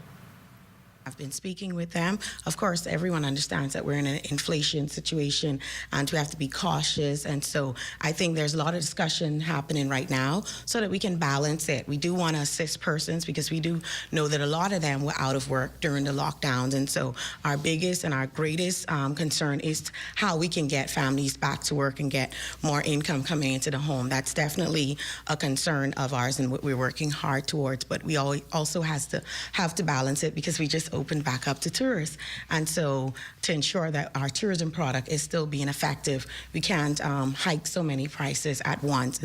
I've been speaking with them. Of course, everyone understands that we're in an inflation situation and we have to be cautious. And so I think there's a lot of discussion happening right now so that we can balance it. We do want to assist persons because we do know that a lot of them were out of work during the lockdowns. And so our biggest and our greatest concern is how we can get families back to work and get more income coming into the home. That's definitely a concern of ours and what we're working hard towards. But we also have to balance it because we just opened back up to tourists. And so to ensure that our tourism product is still being effective, we can't hike so many prices at once.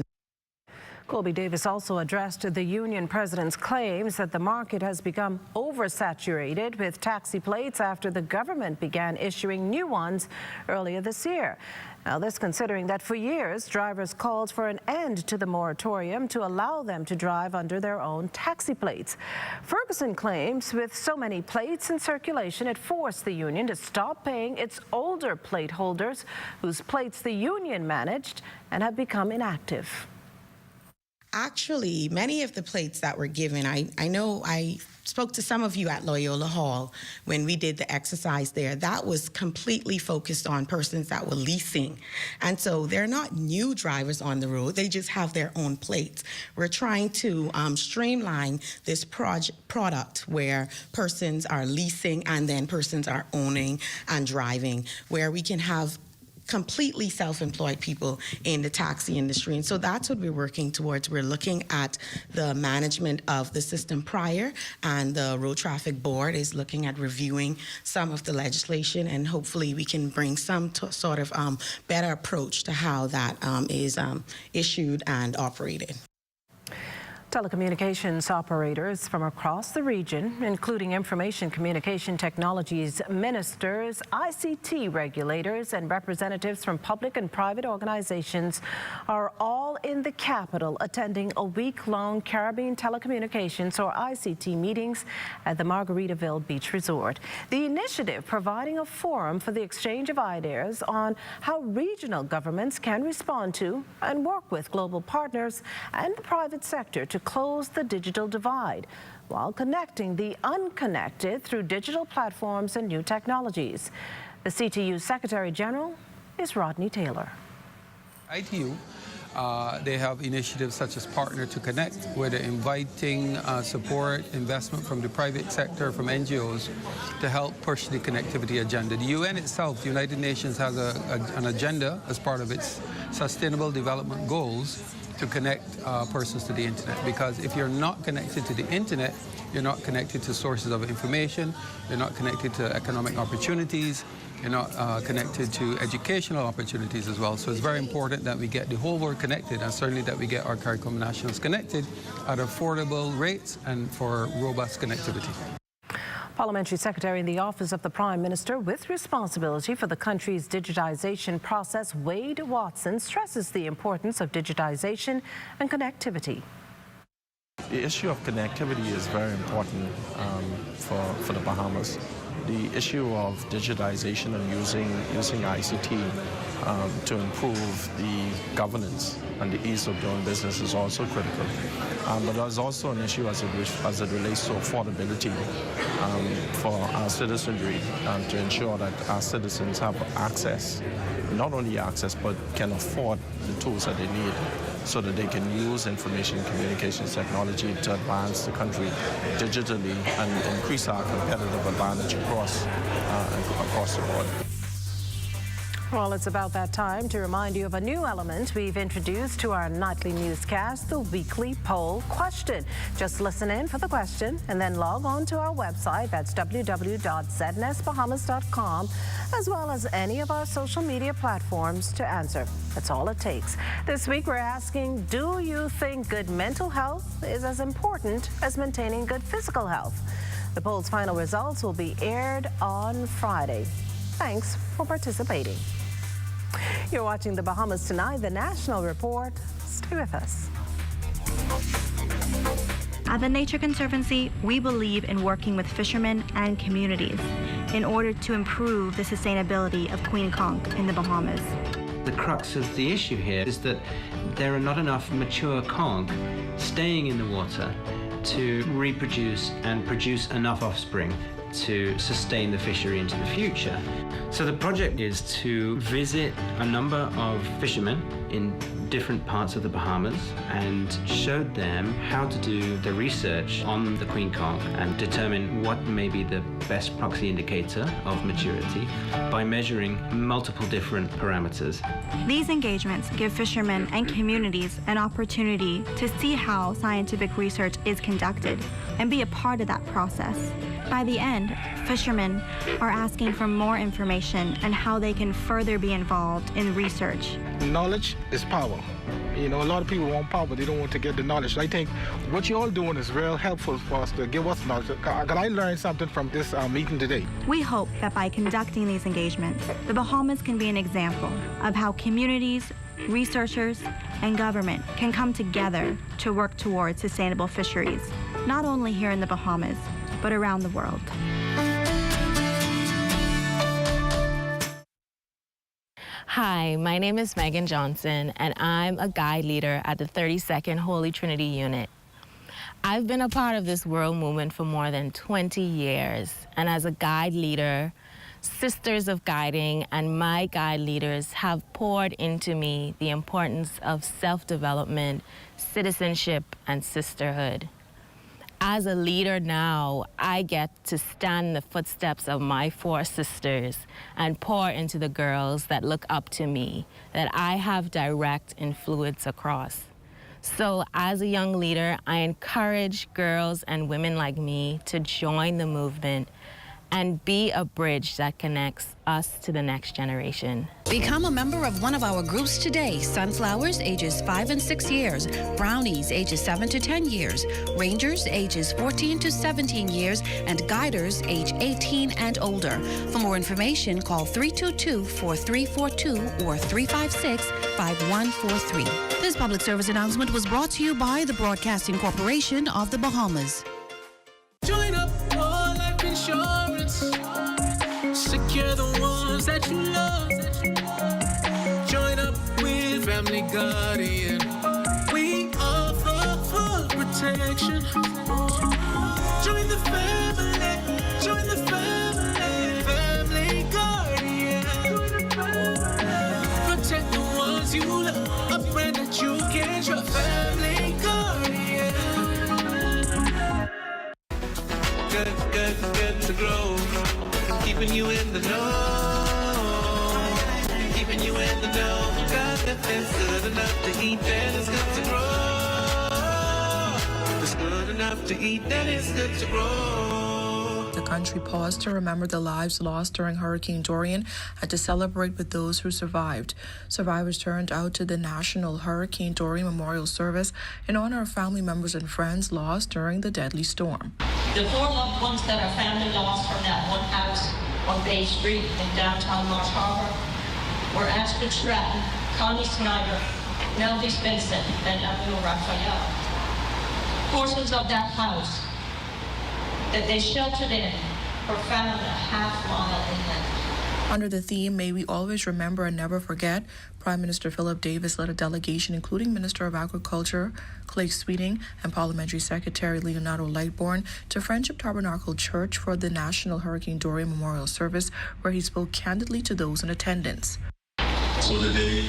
Colby Davis also addressed the union president's claims that the market has become oversaturated with taxi plates after the government began issuing new ones earlier this year. Now, this considering that for years, drivers called for an end to the moratorium to allow them to drive under their own taxi plates. Ferguson claims with so many plates in circulation, it forced the union to stop paying its older plate holders whose plates the union managed and have become inactive. Actually, many of the plates that were given, I know I spoke to some of you at Loyola Hall when we did the exercise there. That was completely focused on persons that were leasing. And so they're not new drivers on the road. They just have their own plates. We're trying to streamline this product where persons are leasing and then persons are owning and driving, where we can have completely self-employed people in the taxi industry. And so that's what we're working towards. We're looking at the management of the system prior, and the Road Traffic Board is looking at reviewing some of the legislation, and hopefully we can bring some sort of better approach to how that is issued and operated. Telecommunications operators from across the region, including information communication technologies ministers, ICT regulators, and representatives from public and private organizations, are all in the capital attending a week-long Caribbean Telecommunications, or ICT, meetings at the Margaritaville Beach Resort. The initiative providing a forum for the exchange of ideas on how regional governments can respond to and work with global partners and the private sector to close the digital divide while connecting the unconnected through digital platforms and new technologies. The CTU Secretary General is Rodney Taylor. ITU, they have initiatives such as Partner to Connect, where they're inviting support, investment from the private sector, from NGOs, to help push the connectivity agenda. The UN itself, the United Nations, has an agenda as part of its Sustainable Development Goals to connect persons to the internet, because if you're not connected to the internet, you're not connected to sources of information, you're not connected to economic opportunities, you're not connected to educational opportunities as well. So it's very important that we get the whole world connected, and certainly that we get our CARICOM nationals connected at affordable rates and for robust connectivity. Parliamentary Secretary in the Office of the Prime Minister with responsibility for the country's digitization process, Wade Watson, stresses the importance of digitization and connectivity. The issue of connectivity is very important for the Bahamas. The issue of digitization and using ICT to improve the governance and the ease of doing business is also critical. But there's also an issue as it relates to affordability for our citizenry, to ensure that our citizens have access, not only access, but can afford the tools that they need so that they can use information communications technology to advance the country digitally and increase our competitive advantage across the board. Well, it's about that time to remind you of a new element we've introduced to our nightly newscast, the weekly poll question. Just listen in for the question and then log on to our website. That's www.znsbahamas.com, as well as any of our social media platforms to answer. That's all it takes. This week, we're asking, do you think good mental health is as important as maintaining good physical health? The poll's final results will be aired on Friday. Thanks for participating. You're watching The Bahamas Tonight, the National Report. Stay with us. At the Nature Conservancy, we believe in working with fishermen and communities in order to improve the sustainability of queen conch in the Bahamas. The crux of the issue here is that there are not enough mature conch staying in the water to reproduce and produce enough offspring to sustain the fishery into the future. So the project is to visit a number of fishermen in different parts of the Bahamas and show them how to do the research on the queen conch and determine what may be the best proxy indicator of maturity by measuring multiple different parameters. These engagements give fishermen and communities an opportunity to see how scientific research is conducted and be a part of that process. By the end, end, fishermen are asking for more information on how they can further be involved in research. Knowledge is power. You know, a lot of people want power, but they don't want to get the knowledge. I think what you're all doing is real helpful for us to give us knowledge. I learned something from this meeting today. We hope that by conducting these engagements, the Bahamas can be an example of how communities, researchers, and government can come together to work towards sustainable fisheries, not only here in the Bahamas, but around the world. Hi, my name is Megan Johnson, and I'm a guide leader at the 32nd Holy Trinity Unit. I've been a part of this world movement for more than 20 years, and as a guide leader, Sisters of Guiding and my guide leaders have poured into me the importance of self-development, citizenship, and sisterhood. As a leader now, I get to stand in the footsteps of my 4 sisters and pour into the girls that look up to me, that I have direct influence across. So as a young leader, I encourage girls and women like me to join the movement and be a bridge that connects us to the next generation. Become a member of one of our groups today. Sunflowers, ages 5 and 6 years. Brownies, ages 7 to 10 years. Rangers, ages 14 to 17 years. And Guiders, age 18 and older. For more information, call 322-4342 or 356-5143. This public service announcement was brought to you by the Broadcasting Corporation of the Bahamas. Join up for life insurance. Secure the ones that you love. Join up with Family Guardian. We offer full protection. Join the family. Join the family. Family Guardian. Protect the ones you love. A friend that you can trust. Family Guardian. Good to grow. Keeping you in the know. Keeping you in the know. God, if it's good enough to eat, then it's good to grow. If it's good enough to eat, then it's good to grow. The country paused to remember the lives lost during Hurricane Dorian and to celebrate with those who survived. Survivors turned out to the National Hurricane Dorian Memorial Service in honor of family members and friends lost during the deadly storm. The 4 loved ones that are found and lost from that one house on Bay Street in downtown North Harbor were Astrid Stratton, Connie Snyder, Melvis Vincent, and Emil Raphael. Portions of that house that they sheltered in were found a half-mile inland. Under the theme, May We Always Remember and Never Forget, Prime Minister Philip Davis led a delegation including Minister of Agriculture Clay Sweeting and Parliamentary Secretary Leonardo Lightbourne to Friendship Tabernacle Church for the National Hurricane Dorian Memorial Service, where he spoke candidly to those in attendance. So today,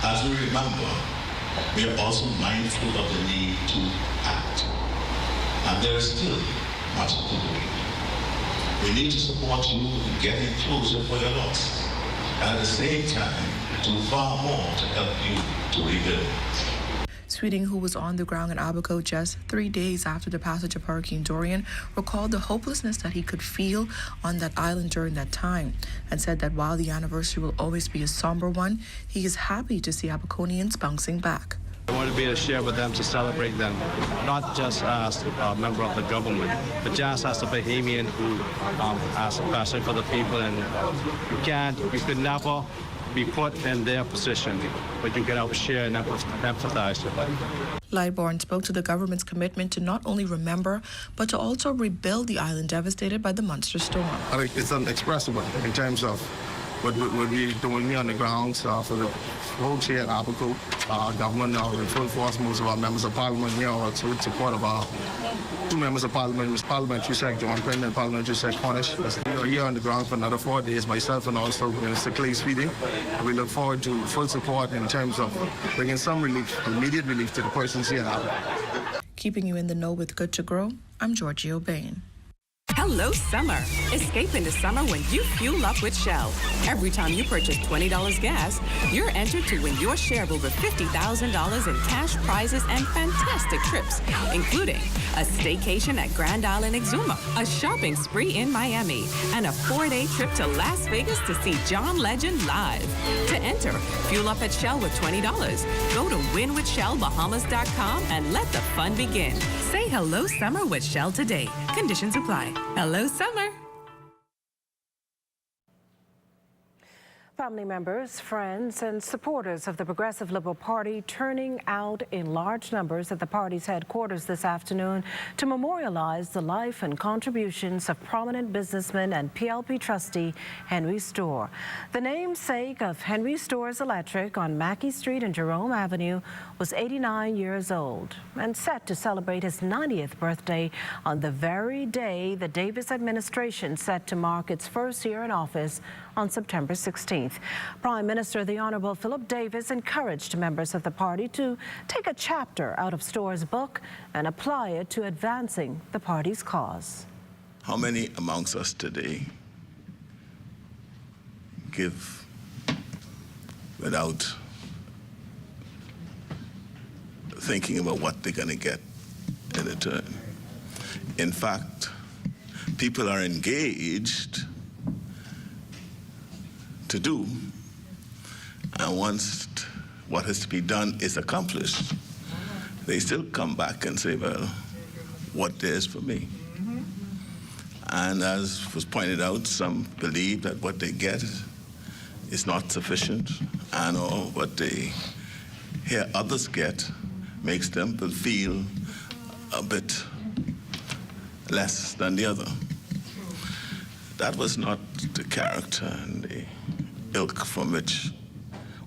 as we remember, we are also mindful of the need to act. And there is still much to do. We need to support you in getting closer for your loss, and at the same time, do far more to help you to rebuild. Sweeting, who was on the ground in Abaco just 3 days after the passage of Hurricane Dorian, recalled the hopelessness that he could feel on that island during that time and said that while the anniversary will always be a somber one, he is happy to see Abaconians bouncing back. I want to be able to share with them to celebrate them, not just as a member of the government, but just as a Bahamian who has a passion for the people. And you could never be put in their position, but you can help share and empathize with them. Lightbourne spoke to the government's commitment to not only remember, but to also rebuild the island devastated by the monster storm. I think it's unexpressible in terms of what we're doing on the ground for the folks here at Abaco. Government now in full force, most of our members of parliament here are to support of our 2 members of parliament, Mr. Parliamentary Secretary John Quinn and Parliamentary Secretary Cornish. We're here on the ground for another 4 days, myself and also Mr. Clay Sweeting. We look forward to full support in terms of bringing some relief, immediate relief to the persons here at Abaco. Keeping you in the know with Good to Grow, I'm Georgie O'Bain. Hello, summer. Escape into summer when you fuel up with Shell. Every time you purchase $20 gas, you're entered to win your share of over $50,000 in cash prizes and fantastic trips, including a staycation at Grand Island Exuma, a shopping spree in Miami, and a 4-day trip to Las Vegas to see John Legend live. To enter, fuel up at Shell with $20. Go to winwithshellbahamas.com and let the fun begin. Say hello summer with Shell today. Conditions apply. Hello summer. Family members, friends, and supporters of the Progressive Liberal Party turning out in large numbers at the party's headquarters this afternoon to memorialize the life and contributions of prominent businessman and PLP trustee Henry Storr. The namesake of Henry Storr's Electric on Mackey Street and Jerome Avenue was 89 years old and set to celebrate his 90th birthday on the very day the Davis administration set to mark its first year in office on September 16th. Prime Minister the Honorable Philip Davis encouraged members of the party to take a chapter out of Storr's book and apply it to advancing the party's cause. How many amongst us today give without thinking about what they're going to get in return? In fact, people are engaged to do, and once what has to be done is accomplished, they still come back and say, well, what there is for me? And as was pointed out, some believe that what they get is not sufficient, and or what they hear others get makes them feel a bit less than the other. That was not the character and the ilk from which,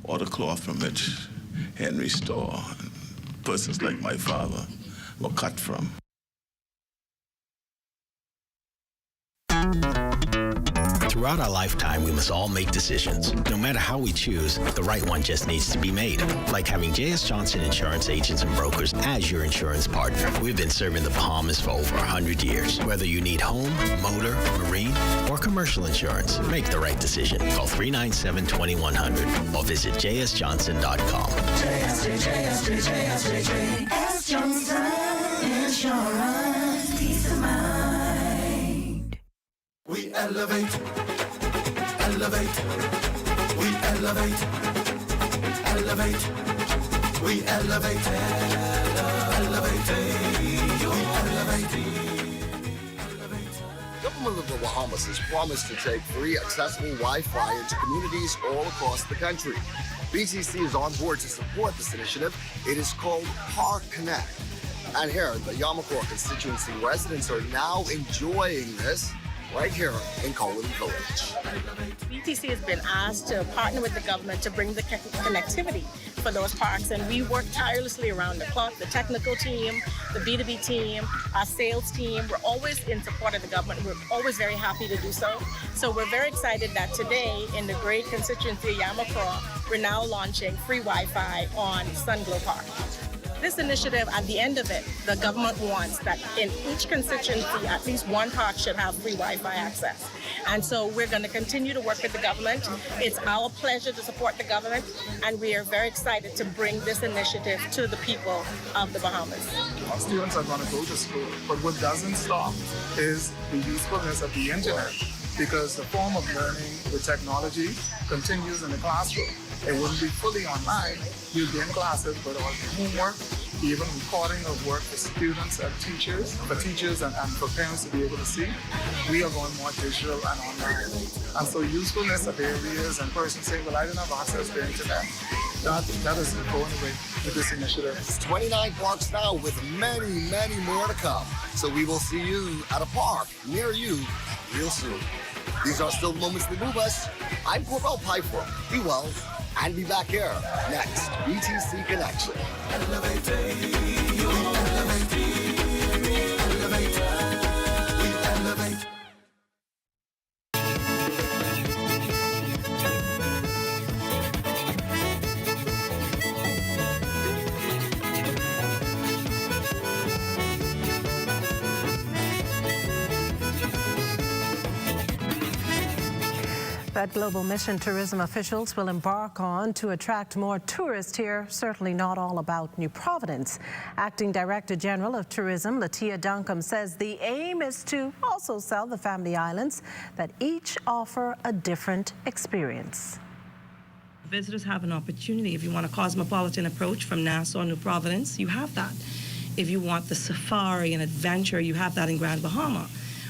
or the cloth from which Henry Storr and persons like my father were cut from. Throughout our lifetime, we must all make decisions. No matter how we choose, the right one just needs to be made. Like having J.S. Johnson Insurance Agents and Brokers as your insurance partner. We've been serving the Bahamas for over 100 years. Whether you need home, motor, marine, or commercial insurance, make the right decision. Call 397-2100 or visit jsjohnson.com. JS Johnson Insurance. Peace of mind. We elevate, elevate, we elevate, elevate, we elevate, elevate, we elevate. Government of the Bahamas has promised to take free, accessible Wi-Fi into communities all across the country. BTC is on board to support this initiative. It is called Hart Connect. And here, the Yamacoa constituency residents are now enjoying this right here in Colin Village. BTC has been asked to partner with the government to bring the connectivity for those parks, and we work tirelessly around the clock. The technical team, the B2B team, our sales team, we're always in support of the government. We're always very happy to do so. So we're very excited that today in the great constituency of Yamacoa, we're now launching free Wi-Fi on Sunglow Park. This initiative, at the end of it, the government wants that in each constituency, at least one park should have free Wi-Fi access. And so we're going to continue to work with the government. It's our pleasure to support the government, and we are very excited to bring this initiative to the people of the Bahamas. Our students are going to go to school, but what doesn't stop is the usefulness of the internet, because the form of learning with technology continues in the classroom. It wouldn't be fully online. You'd be in classes, but all the homework, even recording of work for students and teachers, and for parents to be able to see, we are going more digital and online. And so usefulness of areas and persons saying, well, I don't have access to the internet. That is going away with this initiative. It's 29 parks now with many, many more to come. So we will see you at a park near you real soon. These are still the moments that move us. I'm Corbell Piper. Be well and be back here next. BTC Connection. Elevate, elevate, elevate, we elevate. that global mission tourism officials will embark on to attract more tourists here, certainly not all about New Providence. Acting Director General of Tourism, Latia Duncombe, says the aim is to also sell the Family Islands that each offer a different experience. Visitors have an opportunity. If you want a cosmopolitan approach from Nassau, New Providence, you have that. If you want the safari and adventure, you have that in Grand Bahama.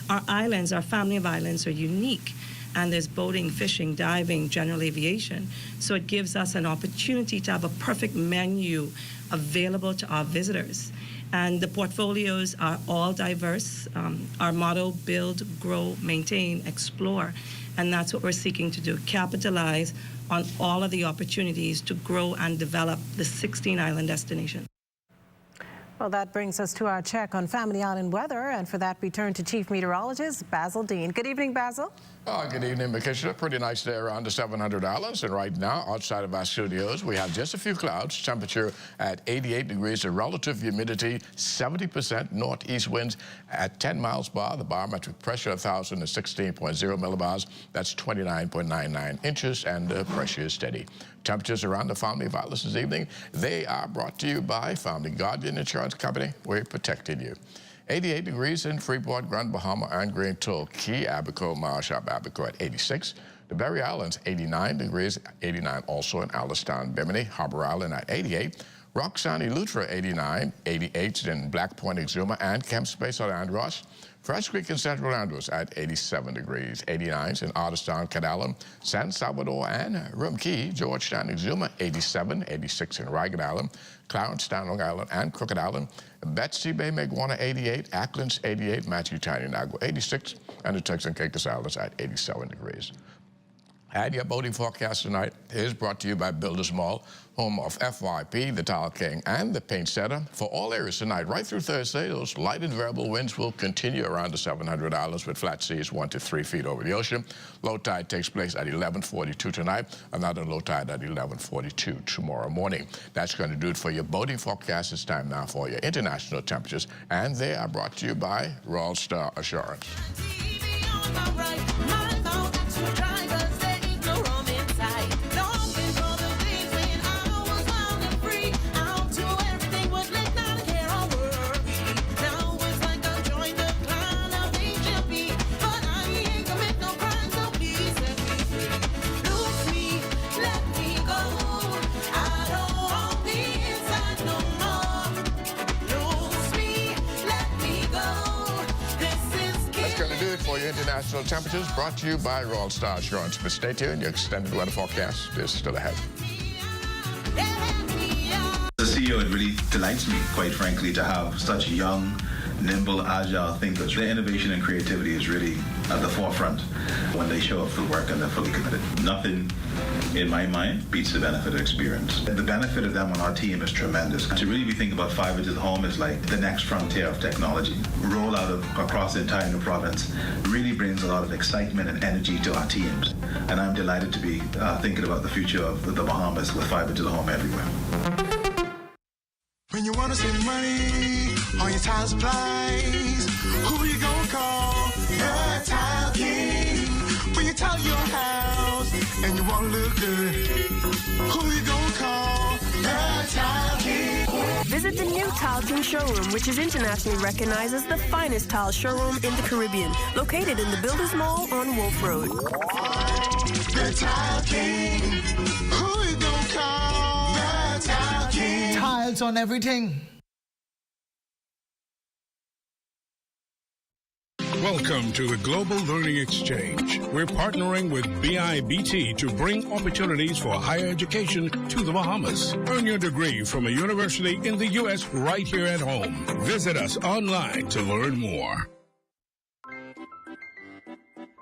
Our islands, our family of islands, are unique. And there's boating, fishing, diving, general aviation. So it gives us an opportunity to have a perfect menu available to our visitors. And the portfolios are all diverse. Our motto, build, grow, maintain, explore. And that's what we're seeking to do, capitalize on all of the opportunities to grow and develop the 16-island destination. Well, that brings us to our check on Family Island weather, and for that we turn to Chief Meteorologist Basil Dean. Good evening, Basil. Good evening, Makisha. Pretty nice day around the $700. And right now, outside of our studios, we have just a few clouds. Temperature at 88 degrees. The relative humidity 70%. Northeast winds at 10 miles per hour. The barometric pressure 1,016.0 millibars. That's 29.99 inches, and the pressure is steady. Temperatures around the Family of Islands this evening, they are brought to you by Family Guardian Insurance Company. We're protecting you. 88 degrees in Freeport, Grand Bahama, and Green Toll Key, Abaco, Marshall, Abaco at 86. The Berry Islands, 89 degrees, 89 also in Alistown, Bimini, Harbor Island at 88. Roxanne, Lutra, 89, 88 in Black Point, Exuma, and Camp Space at Andros. Fresh Creek in Central Andros at 87 degrees, 89s in Artistown, Cadalum, San Salvador, and Rum Key, Georgetown, Exuma, 87, 86 in Ragged Island, Clarence, Long Island, and Crooked Island, Betsy Bay, Meguana, 88, Acklands, 88, Matthew Tiny, Nago, 86, and the Turks and Caicos Islands at 87 degrees. And your boating forecast tonight is brought to you by Builders Mall, home of FYP, the Tile King, and the Paint Setter. For all areas tonight, right through Thursday, those light and variable winds will continue around the $700 with flat seas 1 to 3 feet over the ocean. Low tide takes place at 11:42 tonight. Another low tide at 11:42 tomorrow morning. That's going to do it for your boating forecast. It's time now for your international temperatures, and they are brought to you by Royal Star Assurance. International temperatures brought to you by Royal Star Assurance. But stay tuned, your extended weather forecast is still ahead. As a CEO, it really delights me, quite frankly, to have such young, nimble, agile thinkers. Their innovation and creativity is really at the forefront when they show up for work and they're fully committed. Nothing, in my mind, beats the benefit of experience. The benefit of them on our team is tremendous. To really be thinking about fiber to the home is like the next frontier of technology. Rollout across the entire New Province really brings a lot of excitement and energy to our teams. And I'm delighted to be thinking about the future of the Bahamas with fiber to the home everywhere. When you want to save money on your tile supplies, who you gonna call? The Tile King. When you tile your house and you want to look good, who you gonna call? The Tile King. Visit the new Tile King showroom, which is internationally recognized as the finest tile showroom in the Caribbean, located in the Builders Mall on Wolf Road. The Tile King. Who you gonna call? The Tile King. Tiles on everything. Welcome to the Global Learning Exchange. We're partnering with BIBT to bring opportunities for higher education to the Bahamas. Earn your degree from a university in the U.S. right here at home. Visit us online to learn more.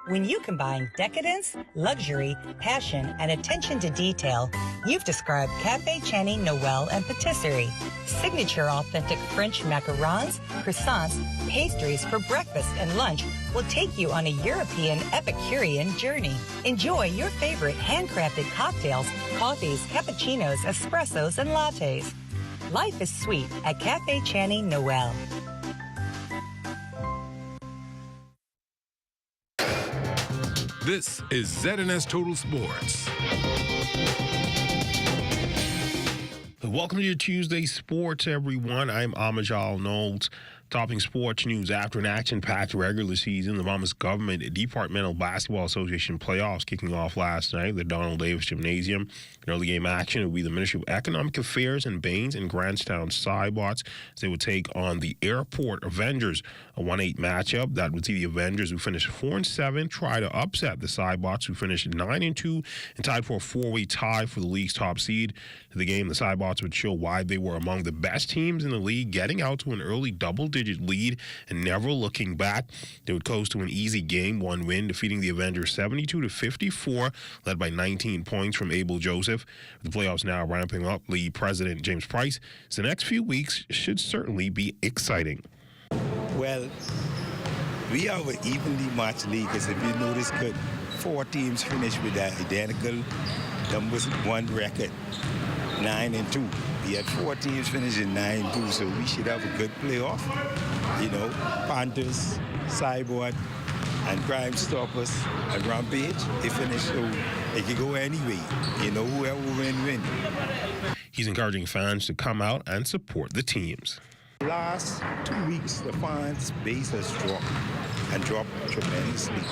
When you combine decadence, luxury, passion, and attention to detail, you've described Café Channy, Noël, and Patisserie. Signature authentic French macarons, croissants, pastries for breakfast and lunch will take you on a European Epicurean journey. Enjoy your favorite handcrafted cocktails, coffees, cappuccinos, espressos, and lattes. Life is sweet at Café Channy, Noël. This is ZNS Total Sports. Welcome to your Tuesday Sports, everyone. I'm Amajal Knowles. Topping sports news after an action-packed regular season, the Bahamas Government Departmental Basketball Association playoffs kicking off last night at the Donald Davis Gymnasium. In early game action, it will be the Ministry of Economic Affairs and Baines and Grantstown Cybots as they would take on the Airport Avengers, a 1-8 matchup that would see the Avengers, who finished 4-7, try to upset the Cybots, who finished 9-2 and tied for a 4-way tie for the league's top seed. To the game, the Cybots would show why they were among the best teams in the league, getting out to an early double-digit lead and never looking back. They would coast to an easy game, 1 win, defeating the Avengers 72-54, led by 19 points from Abel Joseph. The playoffs now ramping up. League President James Price says the next few weeks should certainly be exciting. Well, we have an evenly matched league, because if you notice, 4 teams finished with the identical numbers, 1 record, 9-2. We had 4 teams finishing 9-2, so we should have a good playoff. You know, Panthers, Cyborg, and Crime Stoppers, and Rampage, they finished, so it could go anyway. You know, whoever win. He's encouraging fans to come out and support the teams. Last 2 weeks, the fans' base has dropped tremendously.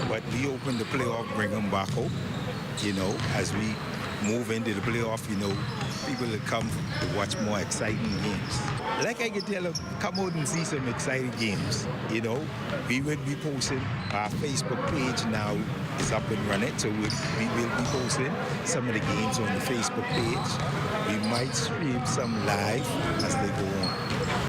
But we opened the playoff, bring them back up. You know, as we move into the playoff, you know, people will come to watch more exciting games. Like I can tell them, come out and see some exciting games. You know, we will be posting. Our Facebook page now is up and running, so we will be posting some of the games on the Facebook page. We might stream some live as they go on.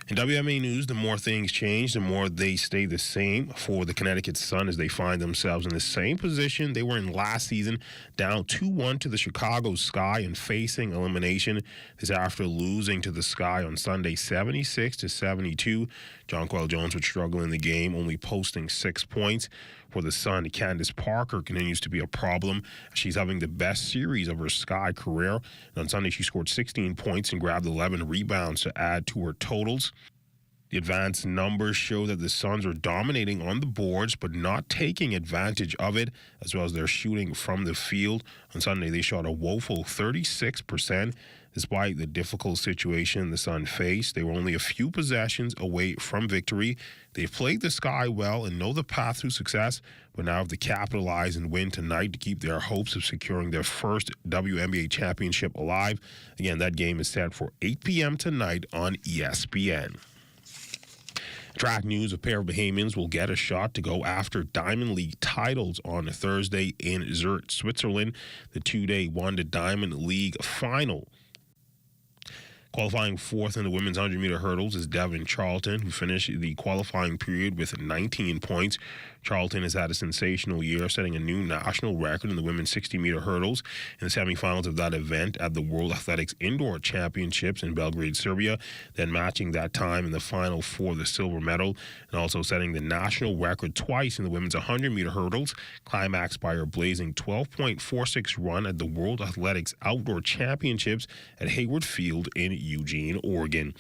In WMA news, the more things change, the more they stay the same for the Connecticut Sun as they find themselves in the same position they were in last season, down 2-1 to the Chicago Sky and facing elimination. This after losing to the Sky on Sunday 76-72. Jonquel Jones would struggle in the game, only posting 6 points. For the Sun, Candace Parker continues to be a problem. She's having the best series of her Sky career. And on Sunday, she scored 16 points and grabbed 11 rebounds to add to her totals. The advanced numbers show that the Suns are dominating on the boards but not taking advantage of it, as well as their shooting from the field. On Sunday, they shot a woeful 36%. Despite the difficult situation the Sun faced, they were only a few possessions away from victory. They've played the Sky well and know the path to success, but now have to capitalize and win tonight to keep their hopes of securing their first WNBA championship alive. Again, that game is set for 8 p.m. tonight on ESPN. Track news, a pair of Bahamians will get a shot to go after Diamond League titles on Thursday in Zurich, Switzerland. The 2-day Wanda Diamond League final. Qualifying fourth in the women's 100-meter hurdles is Devin Charlton, who finished the qualifying period with 19 points. Charlton has had a sensational year, setting a new national record in the women's 60-meter hurdles in the semifinals of that event at the World Athletics Indoor Championships in Belgrade, Serbia, then matching that time in the final for the silver medal, and also setting the national record twice in the women's 100-meter hurdles, climaxed by her blazing 12.46 run at the World Athletics Outdoor Championships at Hayward Field in Eugene, Oregon.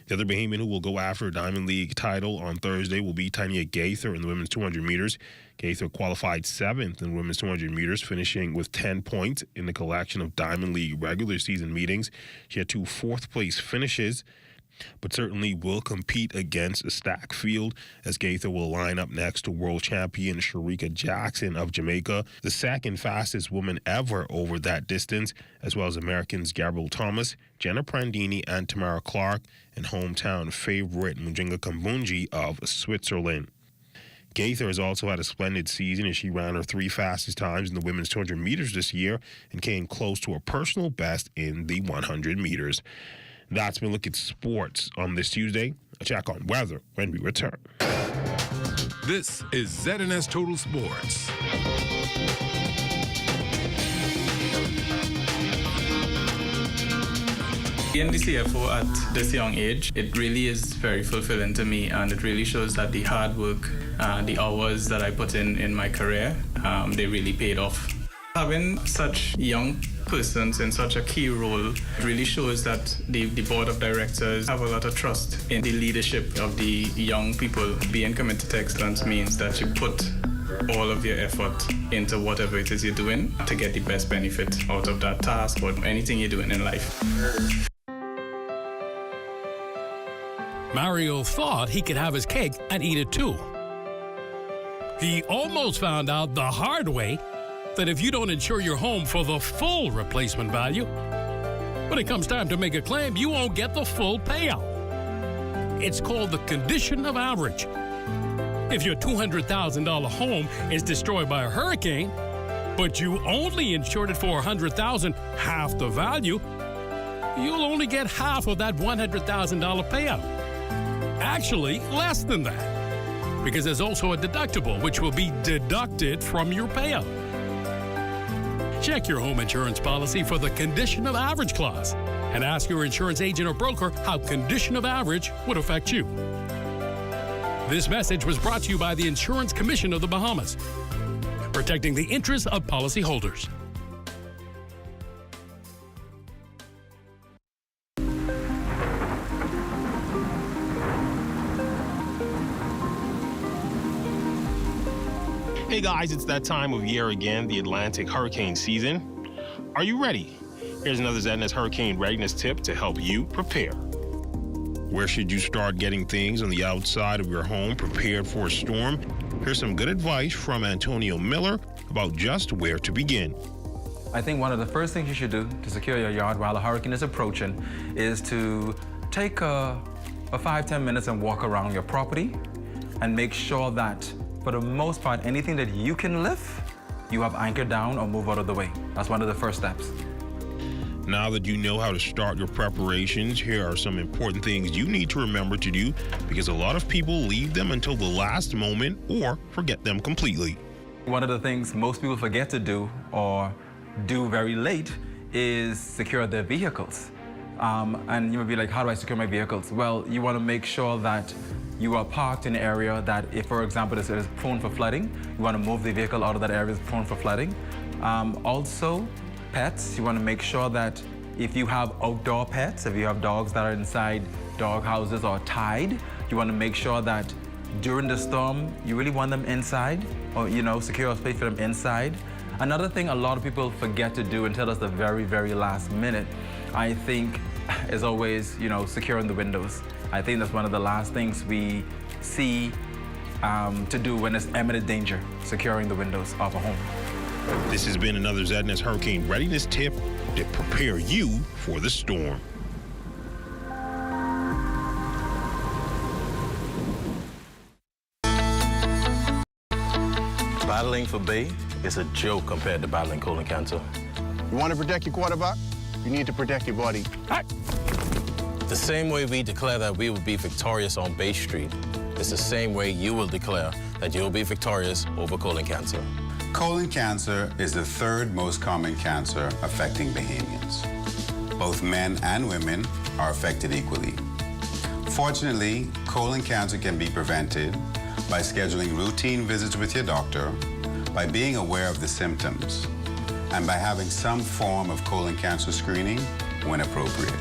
The other Bahamian who will go after a Diamond League title on Thursday will be Tanya Gaither in the women's 200 meters. Gaither qualified 7th in women's 200 meters, finishing with 10 points in the collection of Diamond League regular season meetings. She had 2 fourth-place finishes, but certainly will compete against a stacked field, as Gaither will line up next to world champion Sharika Jackson of Jamaica, the second fastest woman ever over that distance, as well as Americans Gabrielle Thomas, Jenna Prandini, and Tamara Clark, and hometown favorite Mujinga Kambunji of Switzerland. Gaither has also had a splendid season as she ran her 3 fastest times in the women's 200 meters this year and came close to a personal best in the 100 meters. That's been a look at sports on this Tuesday. A check on weather when we return. This is ZNS Total Sports. Being the CFO at this young age, it really is very fulfilling to me, and it really shows that the hard work, the hours that I put in my career, they really paid off. Having such young persons in such a key role really shows that the board of directors have a lot of trust in the leadership of the young people. Being committed to excellence means that you put all of your effort into whatever it is you're doing to get the best benefit out of that task or anything you're doing in life. Mario thought he could have his cake and eat it too. He almost found out the hard way that if you don't insure your home for the full replacement value, when it comes time to make a claim, you won't get the full payout. It's called the condition of average. If your $200,000 home is destroyed by a hurricane, but you only insured it for $100,000, half the value, you'll only get half of that $100,000 payout. Actually, less than that, because there's also a deductible which will be deducted from your payout. Check your home insurance policy for the condition of average clause and ask your insurance agent or broker how condition of average would affect you. This message was brought to you by the Insurance Commission of the Bahamas, protecting the interests of policyholders. Hey guys, it's that time of year again, the Atlantic hurricane season. Are you ready? Here's another ZNS hurricane readiness tip to help you prepare. Where should you start getting things on the outside of your home prepared for a storm? Here's some good advice from Antonio Miller about just where to begin. I think one of the first things you should do to secure your yard while a hurricane is approaching is to take a 5-10 minutes and walk around your property and make sure that, for the most part, anything that you can lift, you have anchored down or move out of the way. That's one of the first steps. Now that you know how to start your preparations, here are some important things you need to remember to do, because a lot of people leave them until the last moment or forget them completely. One of the things most people forget to do or do very late is secure their vehicles. And you may be like, how do I secure my vehicles? Well, you want to make sure that you are parked in an area that, if, for example, it is prone for flooding, you want to move the vehicle out of that area that's prone for flooding. Also, pets, you want to make sure that if you have outdoor pets, if you have dogs that are inside dog houses or tied, you want to make sure that during the storm, you really want them inside, or, secure a space for them inside. Another thing a lot of people forget to do until it's the very, very last minute, I think, is always, securing the windows. I think that's one of the last things we see to do when it's imminent danger, securing the windows of a home. This has been another ZNS Hurricane Readiness Tip to prepare you for the storm. Battling for Bay is a joke compared to battling colon cancer. You want to protect your quarterback? You need to protect your body. The same way we declare that we will be victorious on Bay Street is the same way you will declare that you'll be victorious over colon cancer. Colon cancer is the third most common cancer affecting Bahamians. Both men and women are affected equally. Fortunately, colon cancer can be prevented by scheduling routine visits with your doctor, by being aware of the symptoms, and by having some form of colon cancer screening when appropriate.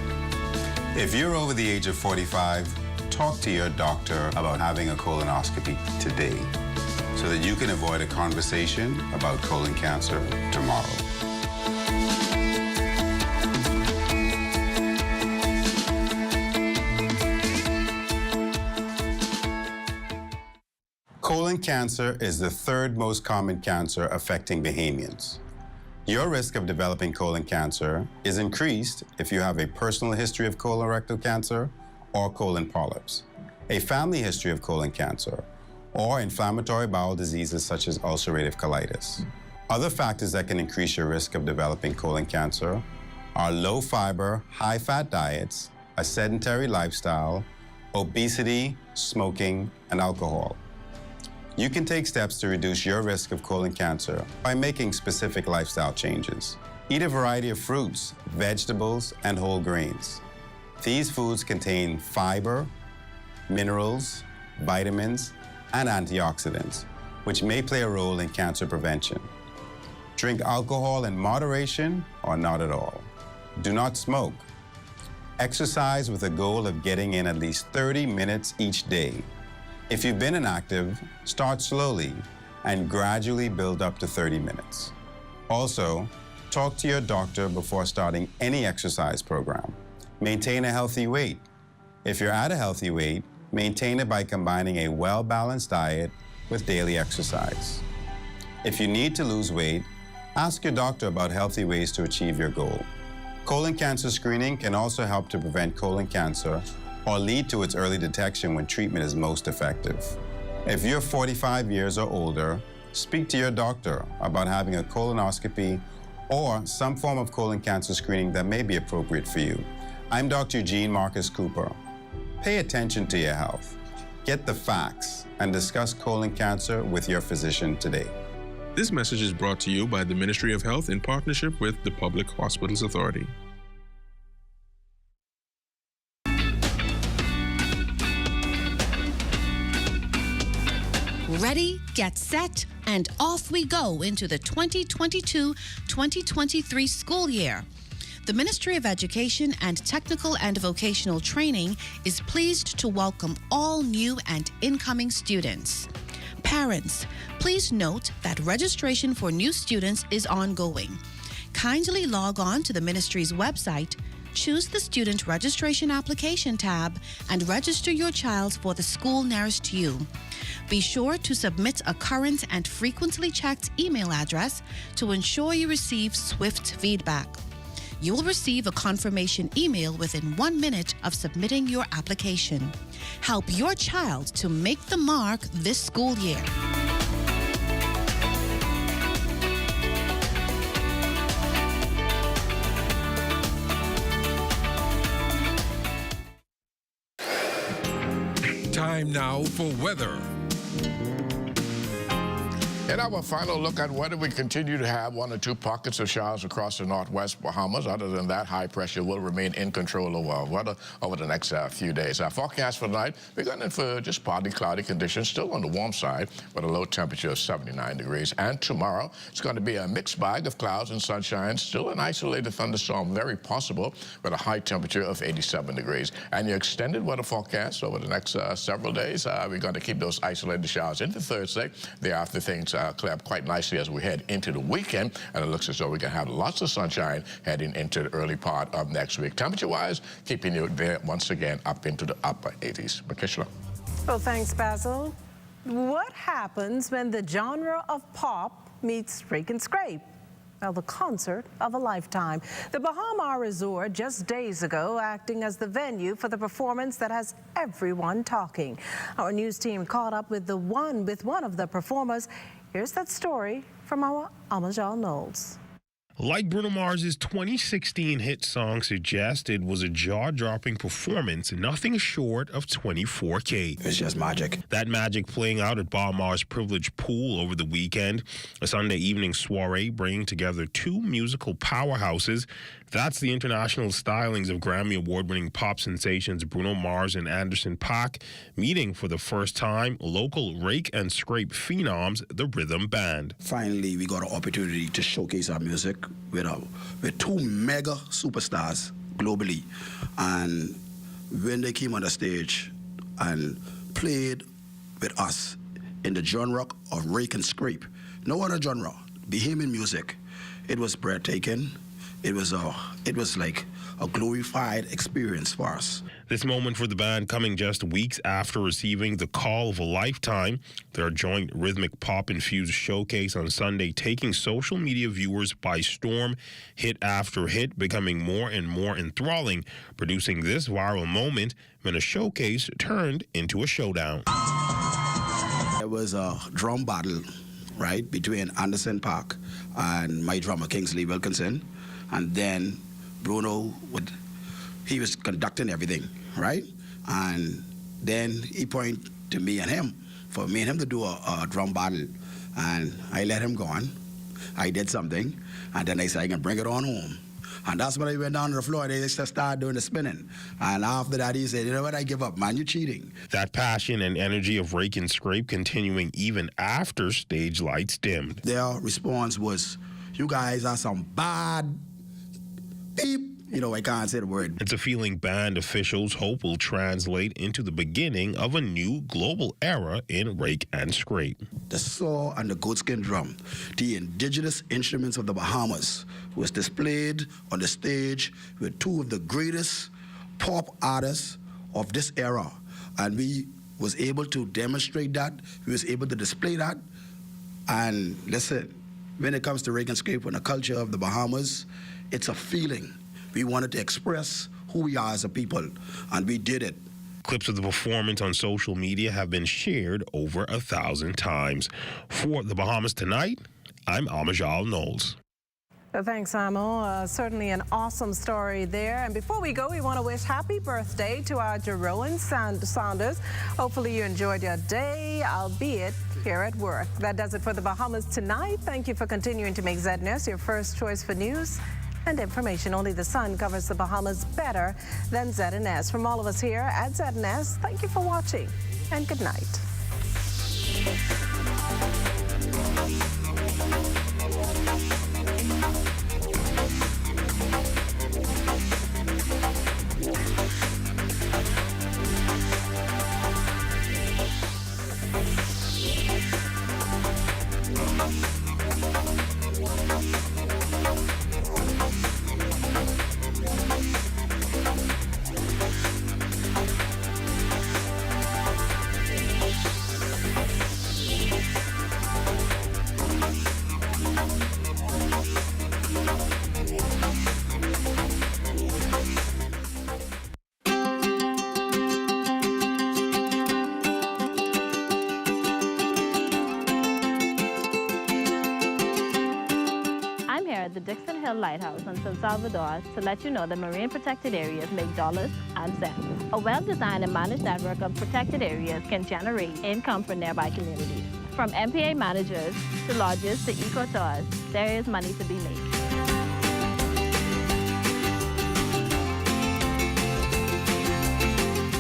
If you're over the age of 45, talk to your doctor about having a colonoscopy today, so that you can avoid a conversation about colon cancer tomorrow. Colon cancer is the third most common cancer affecting Bahamians. Your risk of developing colon cancer is increased if you have a personal history of colorectal cancer or colon polyps, a family history of colon cancer, or inflammatory bowel diseases such as ulcerative colitis. Other factors that can increase your risk of developing colon cancer are low-fiber, high-fat diets, a sedentary lifestyle, obesity, smoking, and alcohol. You can take steps to reduce your risk of colon cancer by making specific lifestyle changes. Eat a variety of fruits, vegetables, and whole grains. These foods contain fiber, minerals, vitamins, and antioxidants, which may play a role in cancer prevention. Drink alcohol in moderation or not at all. Do not smoke. Exercise with the goal of getting in at least 30 minutes each day. If you've been inactive, start slowly and gradually build up to 30 minutes. Also, talk to your doctor before starting any exercise program. Maintain a healthy weight. If you're at a healthy weight, maintain it by combining a well-balanced diet with daily exercise. If you need to lose weight, ask your doctor about healthy ways to achieve your goal. Colon cancer screening can also help to prevent colon cancer or lead to its early detection when treatment is most effective. If you're 45 years or older, speak to your doctor about having a colonoscopy or some form of colon cancer screening that may be appropriate for you. I'm Dr. Eugene Marcus Cooper. Pay attention to your health. Get the facts and discuss colon cancer with your physician today. This message is brought to you by the Ministry of Health in partnership with the Public Hospitals Authority. Ready, get set, and off we go into the 2022-2023 school year. The Ministry of Education and Technical and Vocational Training is pleased to welcome all new and incoming students. Parents, please note that registration for new students is ongoing. Kindly log on to the Ministry's website, choose the Student Registration Application tab, and register your child for the school nearest you. Be sure to submit a current and frequently checked email address to ensure you receive swift feedback. You will receive a confirmation email within 1 minute of submitting your application. Help your child to make the mark this school year. Time now for weather. In our final look at weather, we continue to have 1 or 2 pockets of showers across the northwest Bahamas. Other than that, high pressure will remain in control of our weather over the next few days. Our forecast for tonight, we're going in for just partly cloudy conditions, still on the warm side, with a low temperature of 79 degrees. And tomorrow, it's going to be a mixed bag of clouds and sunshine, still an isolated thunderstorm very possible, with a high temperature of 87 degrees. And your extended weather forecast over the next several days, we're going to keep those isolated showers into Thursday. Thereafter, things clear up quite nicely as we head into the weekend, and it looks as though we can have lots of sunshine heading into the early part of next week. Temperature-wise, keeping you there once again up into the upper 80s. Makishla. Well, thanks, Basil. What happens when the genre of pop meets rake and scrape? Well, the concert of a lifetime. The Bahama Resort just days ago acting as the venue for the performance that has everyone talking. Our news team caught up with one of the performers. Here's that story from our Amajal Knowles. Like Bruno Mars's 2016 hit song suggests, it was a jaw-dropping performance, nothing short of 24K. It's just magic. That magic playing out at Balmar's Privilege Pool over the weekend, a Sunday evening soiree bringing together 2 musical powerhouses. That's the international stylings of Grammy Award-winning pop sensations Bruno Mars and Anderson .Paak meeting for the first time local rake and scrape phenoms, the Rhythm Band. Finally, we got an opportunity to showcase our music with 2 mega superstars globally. And when they came on the stage and played with us in the genre of rake and scrape, no other genre, Bahamian music, it was breathtaking. It was like a glorified experience for us. This moment for the band coming just weeks after receiving the call of a lifetime. Their joint rhythmic pop-infused showcase on Sunday taking social media viewers by storm, hit after hit, becoming more and more enthralling, producing this viral moment when a showcase turned into a showdown. There was a drum battle, right, between Anderson .Paak and my drummer Kingsley Wilkinson. And then Bruno he was conducting everything, right? And then he pointed to me and him for me and him to do a drum battle. And I let him go on. I did something, and then they said I can bring it on home. And that's when I went down to the floor and they just started doing the spinning. And after that, he said, you know what, I give up, man, you're cheating. That passion and energy of rake and scrape continuing even after stage lights dimmed. Their response was, you guys are some bad beep. I can't say the word. It's a feeling band officials hope will translate into the beginning of a new global era in rake and scrape. The saw and the goatskin drum, the indigenous instruments of the Bahamas, was displayed on the stage with two of the greatest pop artists of this era. And we was able to demonstrate that, we was able to display that. And listen, when it comes to rake and scrape and the culture of the Bahamas, it's a feeling. We wanted to express who we are as a people, and we did it. Clips of the performance on social media have been shared over 1,000 times. For The Bahamas Tonight, I'm Amajal Knowles. Thanks, Amo. Certainly an awesome story there. And before we go, we want to wish happy birthday to our Jeroen Saunders. Hopefully you enjoyed your day, albeit here at work. That does it for The Bahamas Tonight. Thank you for continuing to make ZNS your first choice for news and information. Only the sun covers the Bahamas better than ZNS. From all of us here at ZNS, thank you for watching and good night. Lighthouse in San Salvador to let you know that marine protected areas make dollars and cents. A well-designed and managed network of protected areas can generate income for nearby communities. From MPA managers to lodges to eco-tours, there is money to be made.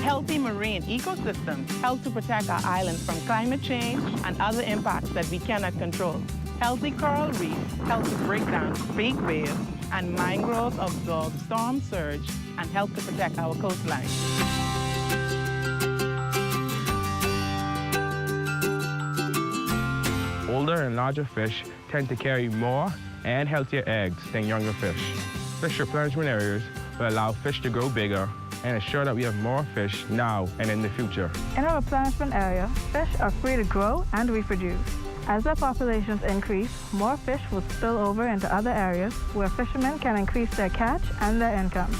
Healthy marine ecosystems help to protect our islands from climate change and other impacts that we cannot control. Healthy coral reefs help to break down fake waves, and mangroves absorb storm surge and help to protect our coastline. Older and larger fish tend to carry more and healthier eggs than younger fish. Fish replenishment areas will allow fish to grow bigger and ensure that we have more fish now and in the future. In our replenishment area, fish are free to grow and reproduce. As their populations increase, more fish will spill over into other areas where fishermen can increase their catch and their income.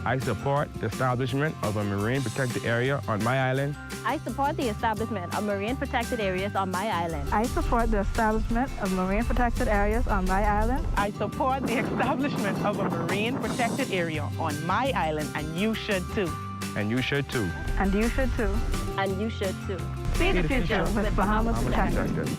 I support the establishment of a marine protected area on my island. I support the establishment of marine protected areas on my island. I support the establishment of marine protected areas on my island. I support the establishment of a marine protected area on my island, and you should too. And you should too. And you should too. And you should too. See the future with Bahamas Protected.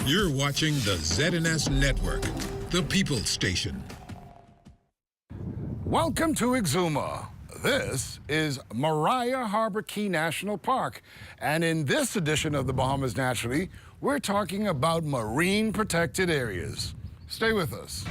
You're watching the ZNS Network, the People's Station. Welcome to Exuma. This is Mariah Harbor Key National Park. And in this edition of the Bahamas Naturally, we're talking about marine protected areas. Stay with us.